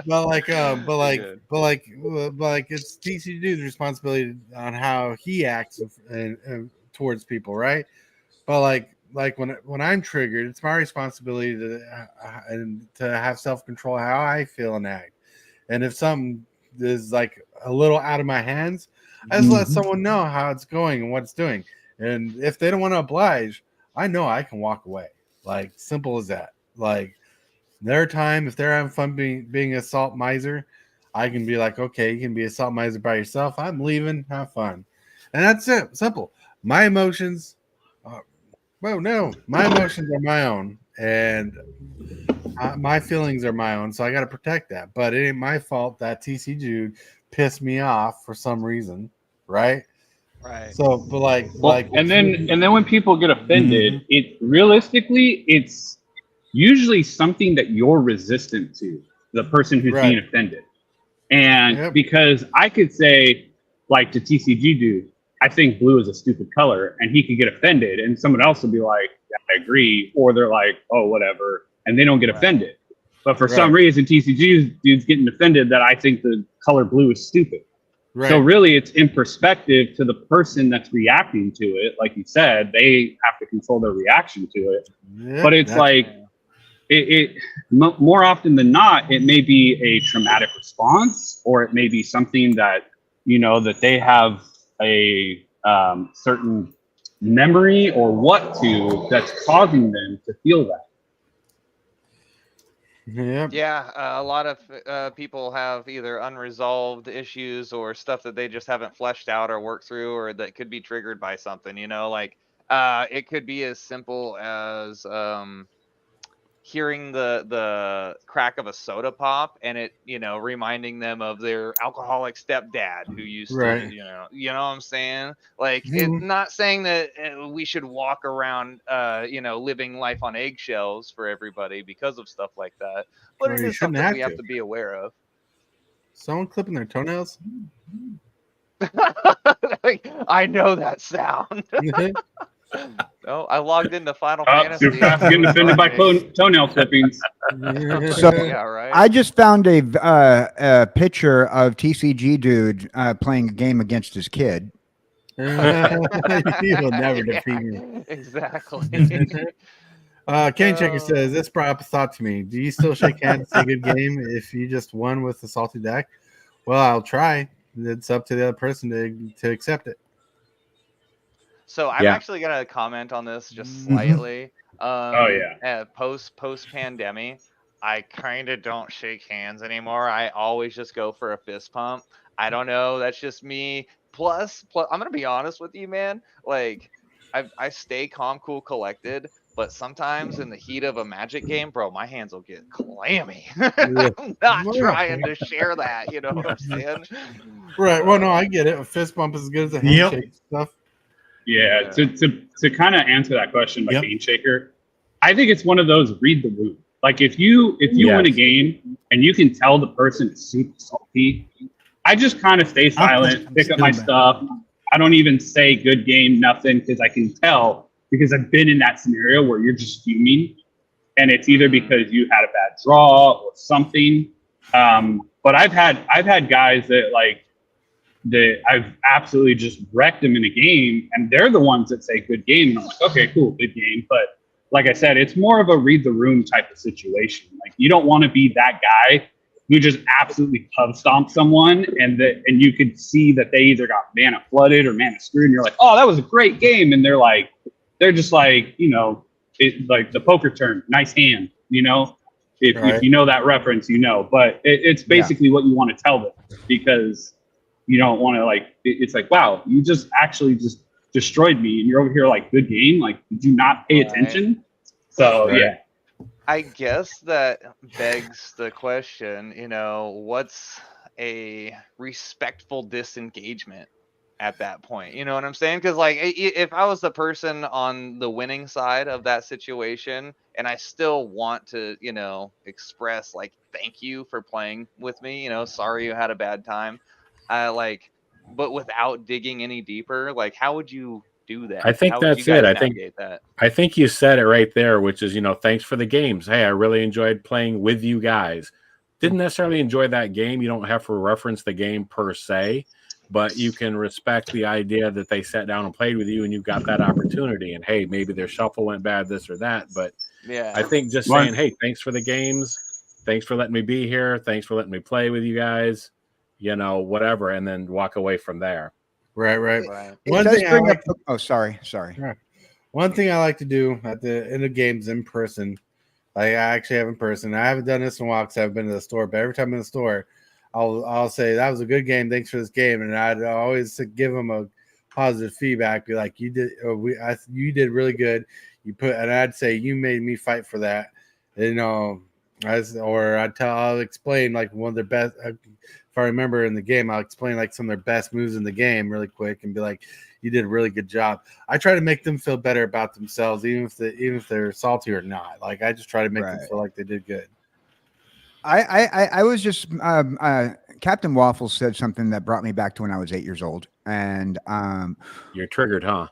but like it's tcgdude's responsibility on how he acts and towards people, right? But like when I'm triggered, it's my responsibility to have self-control how I feel and act. And if something is like a little out of my hands, I just let someone know how it's going and what it's doing. And if they don't want to oblige, I know I can walk away. Like simple as that. Like their time, if they're having fun being a salt miser, I can be like, okay, you can be a salt miser by yourself. I'm leaving. Have fun. And that's it. Simple. My emotions. My emotions are my own, and my feelings are my own. So I got to protect that. But it ain't my fault that tcgdude pissed me off for some reason, right? Right. So, but and then when people get offended, it realistically, it's usually something that you're resistant to, the person who's being offended. And because I could say, like to tcgdude, I think blue is a stupid color, and he could get offended, and someone else will be like, yeah, I agree, or they're like, oh, whatever, and they don't get offended. But for some reason, tcgdude's getting offended that I think the color blue is stupid. So really, it's in perspective to the person that's reacting to it. Like you said, they have to control their reaction to it. But it's like, more often than not, it may be a traumatic response, or it may be something that, you know, that they have a certain memory or that's causing them to feel that. Yeah, a lot of people have either unresolved issues or stuff that they just haven't fleshed out or worked through, or that could be triggered by something, you know, like it could be as simple as hearing the crack of a soda pop and it, you know, reminding them of their alcoholic stepdad who used to, you know what I'm saying? Like, it's not saying that we should walk around, you know, living life on eggshells for everybody because of stuff like that, but it is something we have to be aware of. Someone clipping their toenails? Like, I know that sound. No, I logged into Final Fantasy. Too fast getting offended by toenail clippings. So yeah, right. I just found a picture of tcgdude playing a game against his kid. He will never defeat me. Exactly. Kane Checker says, this brought up a thought to me. Do you still shake hands and say good game if you just won with the salty deck? Well, I'll try. It's up to the other person to accept it. So I'm actually gonna comment on this just slightly. Post pandemic, I kind of don't shake hands anymore. I always just go for a fist pump. I don't know. That's just me. Plus, I'm gonna be honest with you, man. Like, I stay calm, cool, collected. But sometimes in the heat of a Magic game, bro, my hands will get clammy. I'm not trying to share that. You know what I'm saying? Right. Well, no, I get it. A fist bump is as good as a handshake stuff. Yeah, to kind of answer that question by Game Shaker, I think it's one of those read the room. Like if you win a game and you can tell the person is super salty, I just kind of stay silent, pick up my stuff. I don't even say good game, nothing, because I can tell, because I've been in that scenario where you're just fuming, and it's either because you had a bad draw or something. But I've had guys that I've absolutely just wrecked them in a game, and they're the ones that say good game, and I'm like, okay, cool, good game. But like I said, it's more of a read the room type of situation. Like, you don't want to be that guy who just absolutely pub stomp someone, and you could see that they either got mana flooded or mana screwed, and you're like, oh, that was a great game, and they're like, they're just like, like the poker term, nice hand, if you know that reference, but it's basically what you want to tell them, because you don't want to it's like, wow, you just actually just destroyed me and you're over here like, good game. Like, did you not pay attention? So yeah. I guess that begs the question, what's a respectful disengagement at that point? You know what I'm saying? Because if I was the person on the winning side of that situation and I still want to, express thank you for playing with me, sorry you had a bad time, but without digging any deeper, how would you do that? I think How would you that's guys it. navigate that? I think you said it right there, which is, thanks for the games. Hey, I really enjoyed playing with you guys. Didn't necessarily enjoy that game. You don't have to reference the game per se, but you can respect the idea that they sat down and played with you and you got that opportunity. And hey, maybe their shuffle went bad, this or that. But yeah, I think just saying, hey, thanks for the games. Thanks for letting me be here. Thanks for letting me play with you guys, whatever. And then walk away from there. Right. One thing I like sorry. One thing I like to do in the games in person, I actually have in person. I haven't done this in a while because I haven't been to the store, but every time I'm in the store, I'll say that was a good game. Thanks for this game, and I'd always give them a positive feedback. Be like, you did really good. And I'd say you made me fight for that. I'll explain one of their best. If I remember in the game, I'll explain some of their best moves in the game really quick and be like, you did a really good job. I try to make them feel better about themselves, even if they're salty or not. I just try to make them feel like they did good. I was just Captain Waffles said something that brought me back to when I was 8 years old, and you're triggered, huh?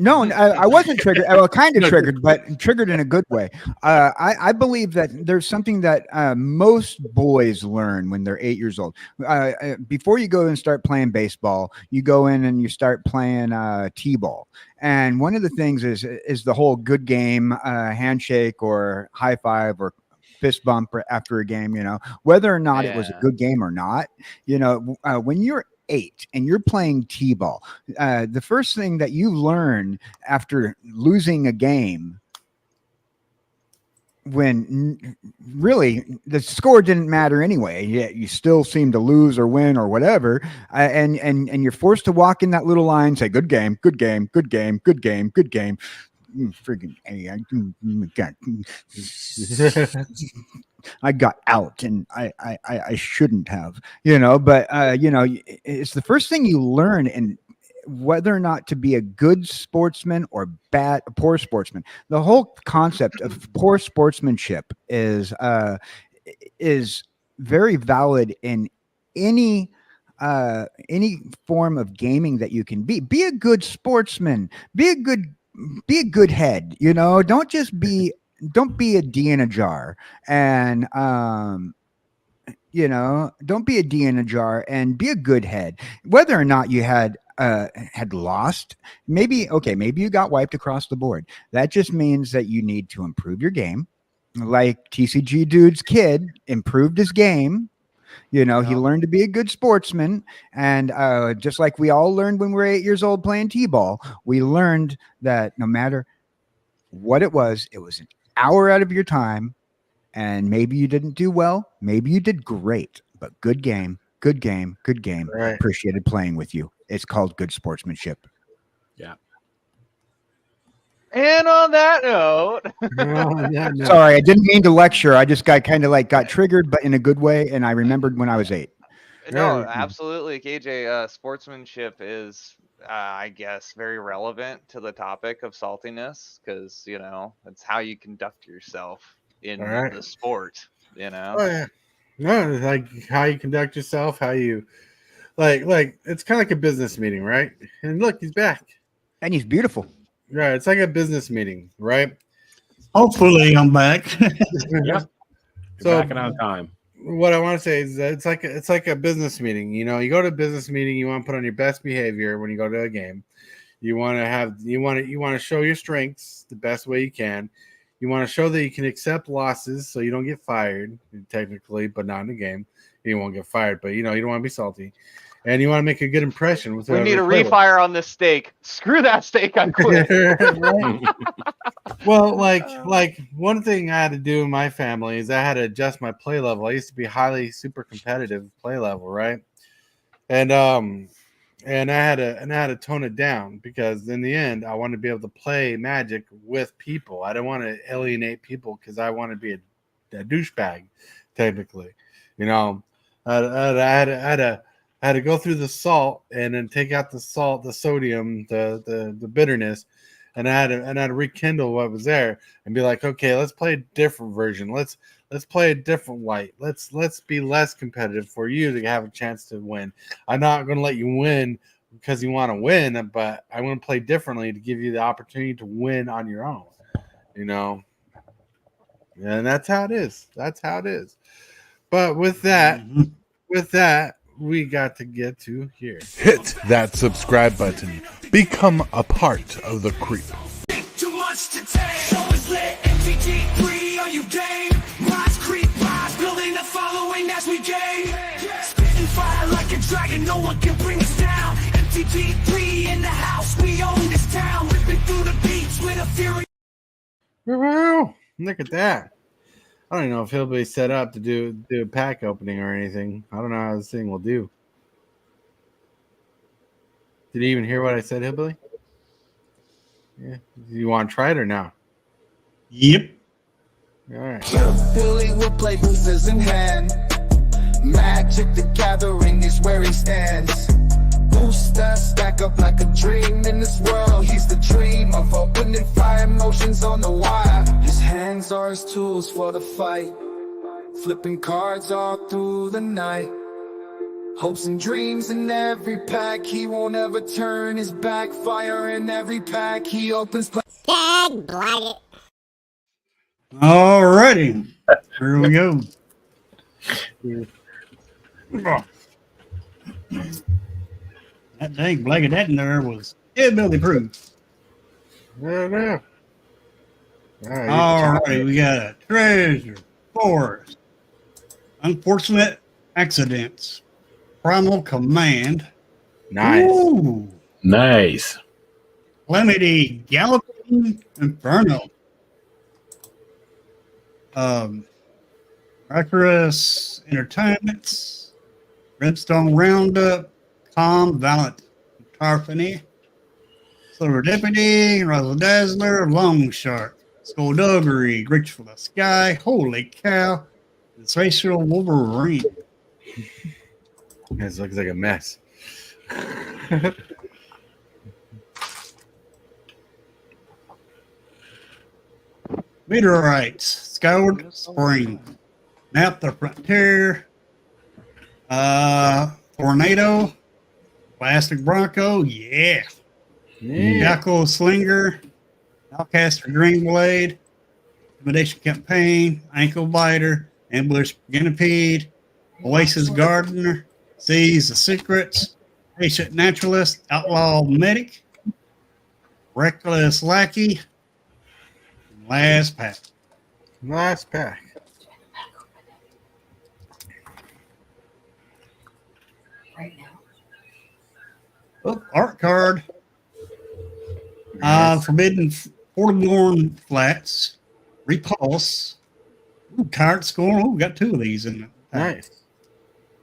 No, I wasn't triggered. Well, kind of triggered, but triggered in a good way. I believe that there's something that most boys learn when they're 8 years old. Before you go and start playing baseball, you go in and you start playing t-ball. And one of the things is the whole good game, handshake or high five or fist bump after a game, whether or not it was a good game or not, when you're 8 and you're playing t-ball, the first thing that you learn after losing a game, when really the score didn't matter anyway, yet you still seem to lose or win or whatever, and you're forced to walk in that little line, say good game, good game, good game, good game, good game. Friggin' I got out and I shouldn't have, but it's the first thing you learn in whether or not to be a good sportsman or poor sportsman. The whole concept of poor sportsmanship is very valid in any form of gaming that you can be. Be a good sportsman, be a good head, don't be a D in a jar, and don't be a D in a jar, and be a good head. Whether or not you had lost, maybe you got wiped across the board. That just means that you need to improve your game. Like tcgdude's kid improved his game. He learned to be a good sportsman. And just like we all learned when we were 8 years old playing t-ball, we learned that no matter what it was an hour out of your time. And maybe you didn't do well. Maybe you did great. But good game, good game, good game. Right. Appreciated playing with you. It's called good sportsmanship. Yeah. And on that note, sorry, I didn't mean to lecture. I just got got triggered, but in a good way. And I remembered when I was 8. No, absolutely, KJ. Sportsmanship is, I guess, very relevant to the topic of saltiness because it's how you conduct yourself in the sport. Oh yeah, no, how you conduct yourself, how you like. It's kind of like a business meeting, right? And look, he's back, and he's beautiful. Right, it's like a business meeting, right? Hopefully, I'm back. Yeah, so back on time. What I want to say is that it's like a business meeting. You go to a business meeting, you want to put on your best behavior when you go to a game. You want to show your strengths the best way you can. You want to show that you can accept losses so you don't get fired, technically, but not in the game. You won't get fired, but you don't want to be salty. and you want to make a good impression with We need a whoever you play with. refire on this steak. Screw that steak. I quit. Right? Well, like one thing I had to do in my family is I had to adjust my play level. I used to be highly super competitive play level, right? And I had to tone it down because in the end I wanted to be able to play Magic with people. I didn't want to alienate people because I want to be a douchebag, technically. You know, I had to go through the salt and then take out the salt, the sodium, the bitterness, and I had to rekindle what was there and be like, okay, let's play a different version. Let's play a different light. Let's be less competitive for you to have a chance to win. I'm not going to let you win because you want to win, but I want to play differently to give you the opportunity to win on your own. You know, and that's how it is. That's how it is. But with that, we got to get to here. Hit that subscribe button. Become a part of the creep. Too much to take. Show is lit. MTG3, are you game? Rise, creep, rise. Building a following as we game. Spitting fire like a dragon. No one can bring us down. MTG3 in the house. We own this town. Ripping through the beats with a fury. Look at that. I don't even know if he'll be set up to do a pack opening or anything. I don't know how this thing will do. Did you even hear what I said, Hillbilly? Yeah. Do you want to try it or no? Yep. All right. Billy will play losers in hand. Magic the Gathering is where he stands. Booster stack up like a dream in this world. He's the dream of opening fire, emotions on the wire. His hands are his tools for the fight, flipping cards all through the night. Hopes and dreams in every pack. He won't ever turn his back. Fire in every pack. He opens. Tag blight it. Alrighty. Here we go. That dang blanket that in there was hillbilly proof. No. All right, we got a treasure, forest, unfortunate accidents, primal command. Nice. Ooh, Nice. calamity, galloping inferno. Miraculous entertainments, redstone roundup, calm, valiant, Tarfany, silver deputy, razzle dazzler, long shark, skullduggery, reach for the sky, holy cow, and racial wolverine. This looks like a mess. Meteorites, Skyward Spring, Map the Frontier, Tornado, Plastic Bronco, yeah. Jackal Slinger, Outcaster Greenblade, Intimidation Campaign, Ankle Biter, Ambush Guinea Oasis Gardener, Sees the Secrets, Patient Naturalist, Outlaw Medic, Reckless Lackey, Last pack. Last pack. Oh, art card. Forbidden Forlorn Flats. Repulse. Ooh, Tyrant Scorn. Oh, we got two of these in it. Nice.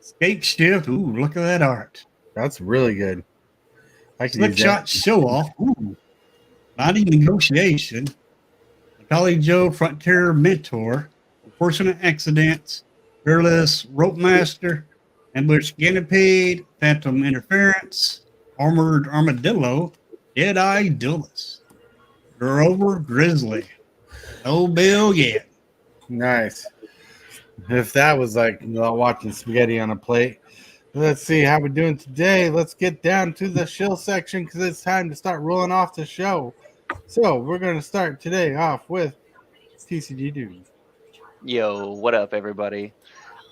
Escape Shift. Ooh, look at that art. That's really good. Slipshot Show Off. Ooh. Mighty Negotiation. Collie Joe Frontier Mentor. Unfortunate Accidents. Fearless Rope Master. Ambush Ganapede. Phantom Interference. Armored Armadillo. Dead-Eye Duelist. Grover Grizzly. No bill yet. Nice. If that was like watching spaghetti on a plate. Let's see how we're doing today. Let's get down to the shill section because it's time to start rolling off the show. So we're going to start today off with tcgdude. Yo, what up, everybody?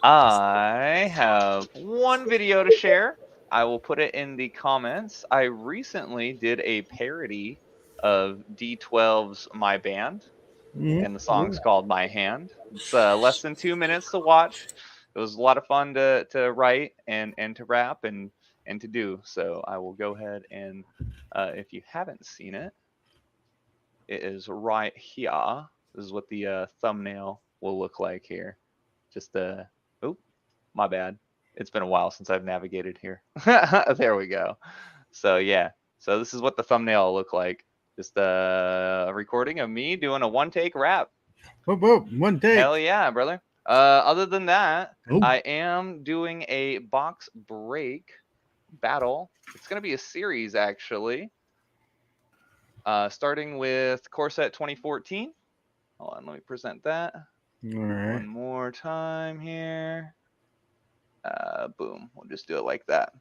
I have one video to share. I will put it in the comments. I recently did a parody of D12's My Band, and the song's called My Hand. It's less than 2 minutes to watch. It was a lot of fun to write and to rap, and and to do. So I will go ahead and if you haven't seen it, it is right here. This is what the thumbnail will look like here. Just oh, my bad. It's been a while since I've navigated here. There we go. So yeah, so this is what the thumbnail will look like. Just a recording of me doing a one-take rap. Whoop, whoop, one take. Hell yeah, brother. Other than that, I am doing a box break battle. It's going to be a series, actually. Starting with Core Set 2014. Hold on, let me present that. All right. One more time here. Boom. We'll just do it like that.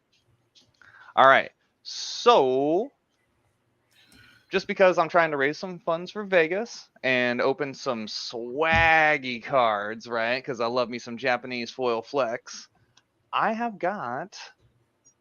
All right. So, just because I'm trying to raise some funds for Vegas and open some swaggy cards, right? Because I love me some Japanese foil flex. I have got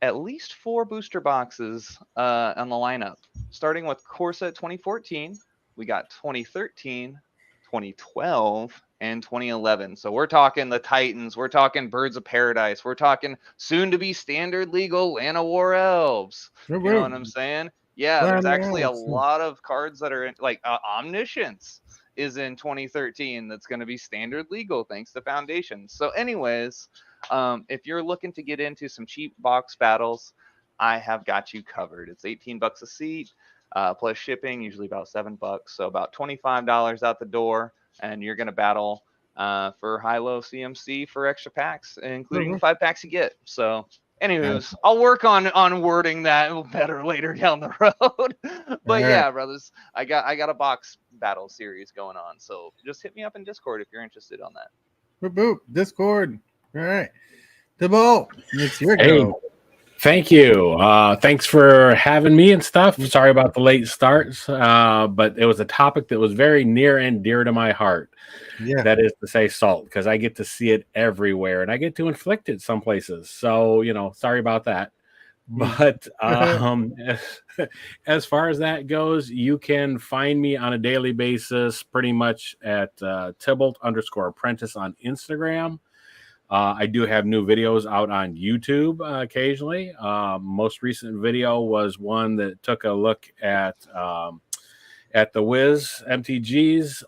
at least 4 booster boxes on the lineup. Starting with Core Set 2014, we got 2013, 2012, and 2011. So we're talking the Titans, we're talking Birds of Paradise, we're talking soon-to-be standard legal Lana War Elves. You know what I'm saying? Yeah, there's actually a lot of cards that are in, like Omniscience is in 2013. That's going to be standard legal thanks to Foundation. So anyways, if you're looking to get into some cheap box battles, I have got you covered. It's 18 bucks a seat, plus shipping, usually about $7. So about $25 out the door, and you're going to battle for high-low CMC for extra packs, including the 5 packs you get. So anywho's, I'll work on wording that better later down the road. But yeah, brothers, I got a box battle series going on. So just hit me up in Discord if you're interested on that. Boop, boop. Discord. All right. Tibalt, it's your go. Thank you. Thanks for having me and stuff. Sorry about the late starts, but it was a topic that was very near and dear to my heart. Yeah. That is to say salt, because I get to see it everywhere and I get to inflict it some places. So, sorry about that. But as far as that goes, you can find me on a daily basis pretty much at Tibalt_apprentice on Instagram. I do have new videos out on YouTube occasionally. Most recent video was one that took a look at the Wiz MTG's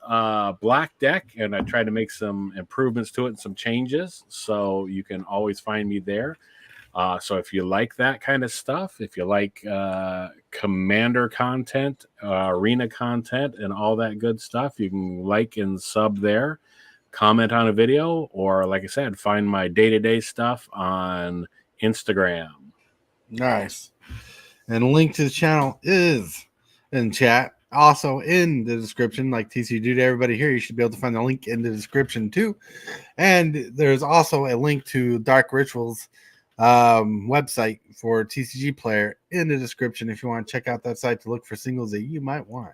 black deck, and I tried to make some improvements to it and some changes. So you can always find me there. So if you like that kind of stuff, if you like commander content, arena content, and all that good stuff, you can like and sub there. Comment on a video, or like I said, find my day-to-day stuff on Instagram. Nice. And a link to the channel is in chat. Also in the description, like tcgdude, everybody here, you should be able to find the link in the description too. And there's also a link to Dark Rituals website for TCG Player in the description if you want to check out that site to look for singles that you might want.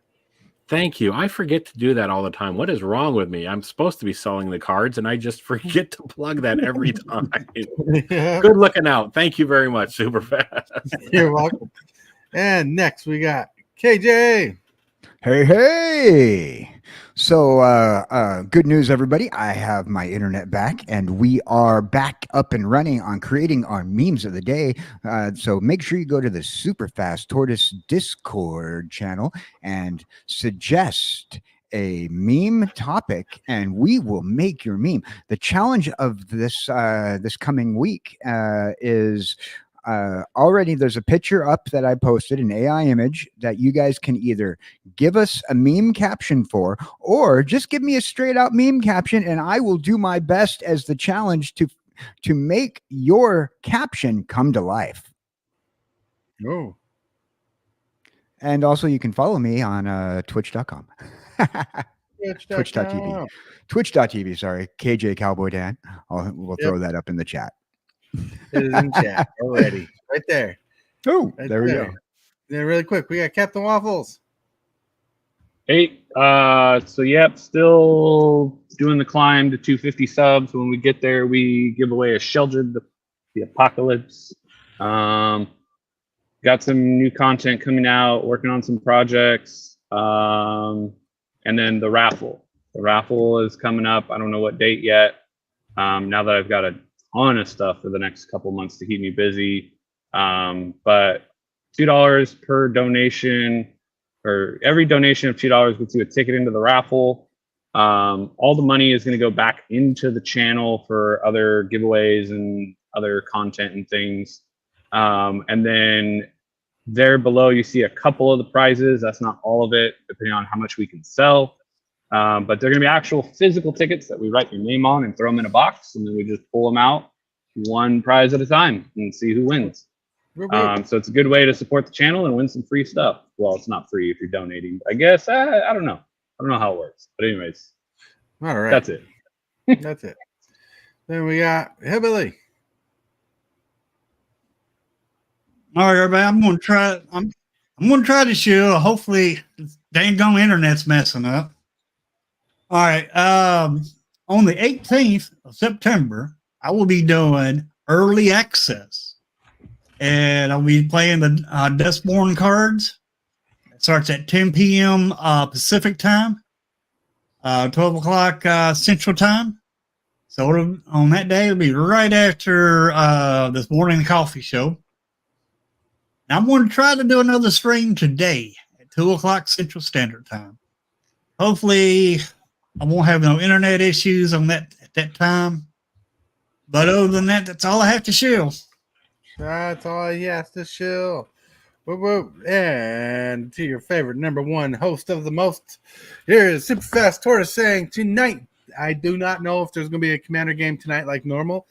Thank you. I forget to do that all the time. What is wrong with me? I'm supposed to be selling the cards, and I just forget to plug that every time. Yeah. Good looking out. Thank you very much, Super Fast. You're welcome. And next we got KJ. Hey. So good news, everybody. I have my internet back, and we are back up and running on creating our memes of the day. So make sure you go to the Super Fast Tortoise Discord channel and suggest a meme topic, and we will make your meme. The challenge of this this coming week is already there's a picture up that I posted, an AI image that you guys can either give us a meme caption for, or just give me a straight out meme caption, and I will do my best as the challenge to make your caption come to life. Oh. And also you can follow me on twitch.com. Twitch.tv. Twitch.tv, sorry. kjcowboydan. We'll throw that up in the chat. It is in chat already. Right there. Oh, right there we go. Then really quick, we got Captain Waffles. Hey, so yep, still doing the climb to 250 subs. When we get there, we give away a Sheldred the Apocalypse. Got some new content coming out, working on some projects. And then the raffle. The raffle is coming up. I don't know what date yet. Now that I've got a ton of stuff for the next couple months to keep me busy. But $2 per donation, or every donation of $2 gets you a ticket into the raffle. All the money is going to go back into the channel for other giveaways and other content and things. And then there below, you see a couple of the prizes. That's not all of it, depending on how much we can sell. But they're going to be actual physical tickets that we write your name on and throw them in a box, and then we just pull them out one prize at a time and see who wins. So it's a good way to support the channel and win some free stuff. Well, it's not free if you're donating. I guess I don't know. I don't know how it works. But anyways, all right, that's it. That's it. Then we got Hillbilly. All right, everybody. I'm gonna try. I'm gonna try the show. Hopefully, dang gone internet's messing up. All right. On the 18th of September, I will be doing early access, and I'll be playing the Dustborn cards. It starts at 10 p.m. Pacific time, 12 o'clock Central time. So on that day, it'll be right after this morning coffee show. Now, I'm going to try to do another stream today at 2 o'clock Central Standard Time. Hopefully, I won't have no internet issues on that at that time. But other than that, that's all I have to show. That's all he has to show. Whoop, whoop. And to your favorite number one host of the most, here is Superfast Tortoise saying tonight, I do not know if there's going to be a Commander game tonight like normal.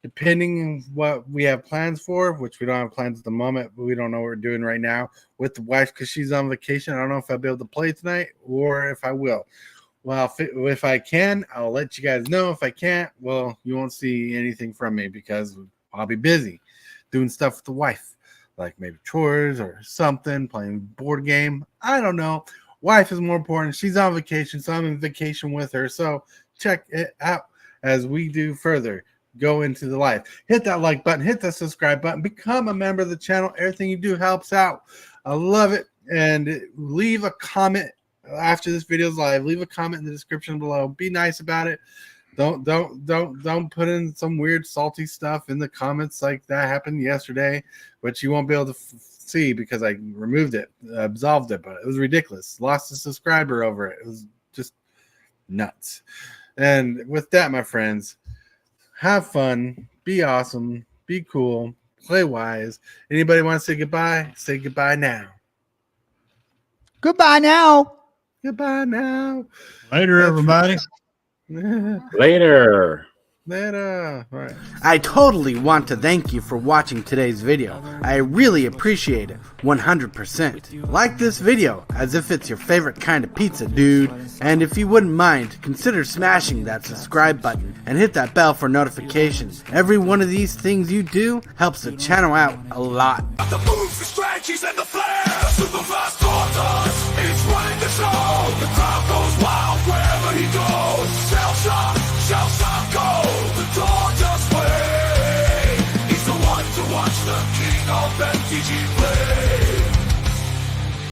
Depending on what we have plans for, which we don't have plans at the moment, but we don't know what we're doing right now with the wife because she's on vacation. I don't know if I'll be able to play tonight or if I will. Well, if I can, I'll let you guys know. If I can't, well, you won't see anything from me because I'll be busy doing stuff with the wife, like maybe chores or something, playing board game. I don't know. Wife is more important. She's on vacation, so I'm on vacation with her. So check it out as we do further. Go into the life. Hit that like button. Hit that subscribe button. Become a member of the channel. Everything you do helps out. I love it. And leave a comment after this video is live. Leave a comment in the description below. Be nice about it. Don't put in some weird salty stuff in the comments like that happened yesterday, which you won't be able to see because I removed it, absolved it, but it was ridiculous. Lost a subscriber over it. It was just nuts. And with that, my friends, have fun, be awesome, be cool, play wise. Anybody want to say goodbye? Say goodbye now. Goodbye now. Goodbye now. Later, everybody. Later. Later. All right. I totally want to thank you for watching today's video. I really appreciate it, 100%. Like this video as if it's your favorite kind of pizza, dude. And if you wouldn't mind, consider smashing that subscribe button and hit that bell for notifications. Every one of these things you do helps the channel out a lot. The moves, the strategies, and the flair. Superfast Tortoise is running the show. The crowd goes wild wherever he goes. Shell shock, go. The Tortoise way. He's the one to watch, the king of MTG.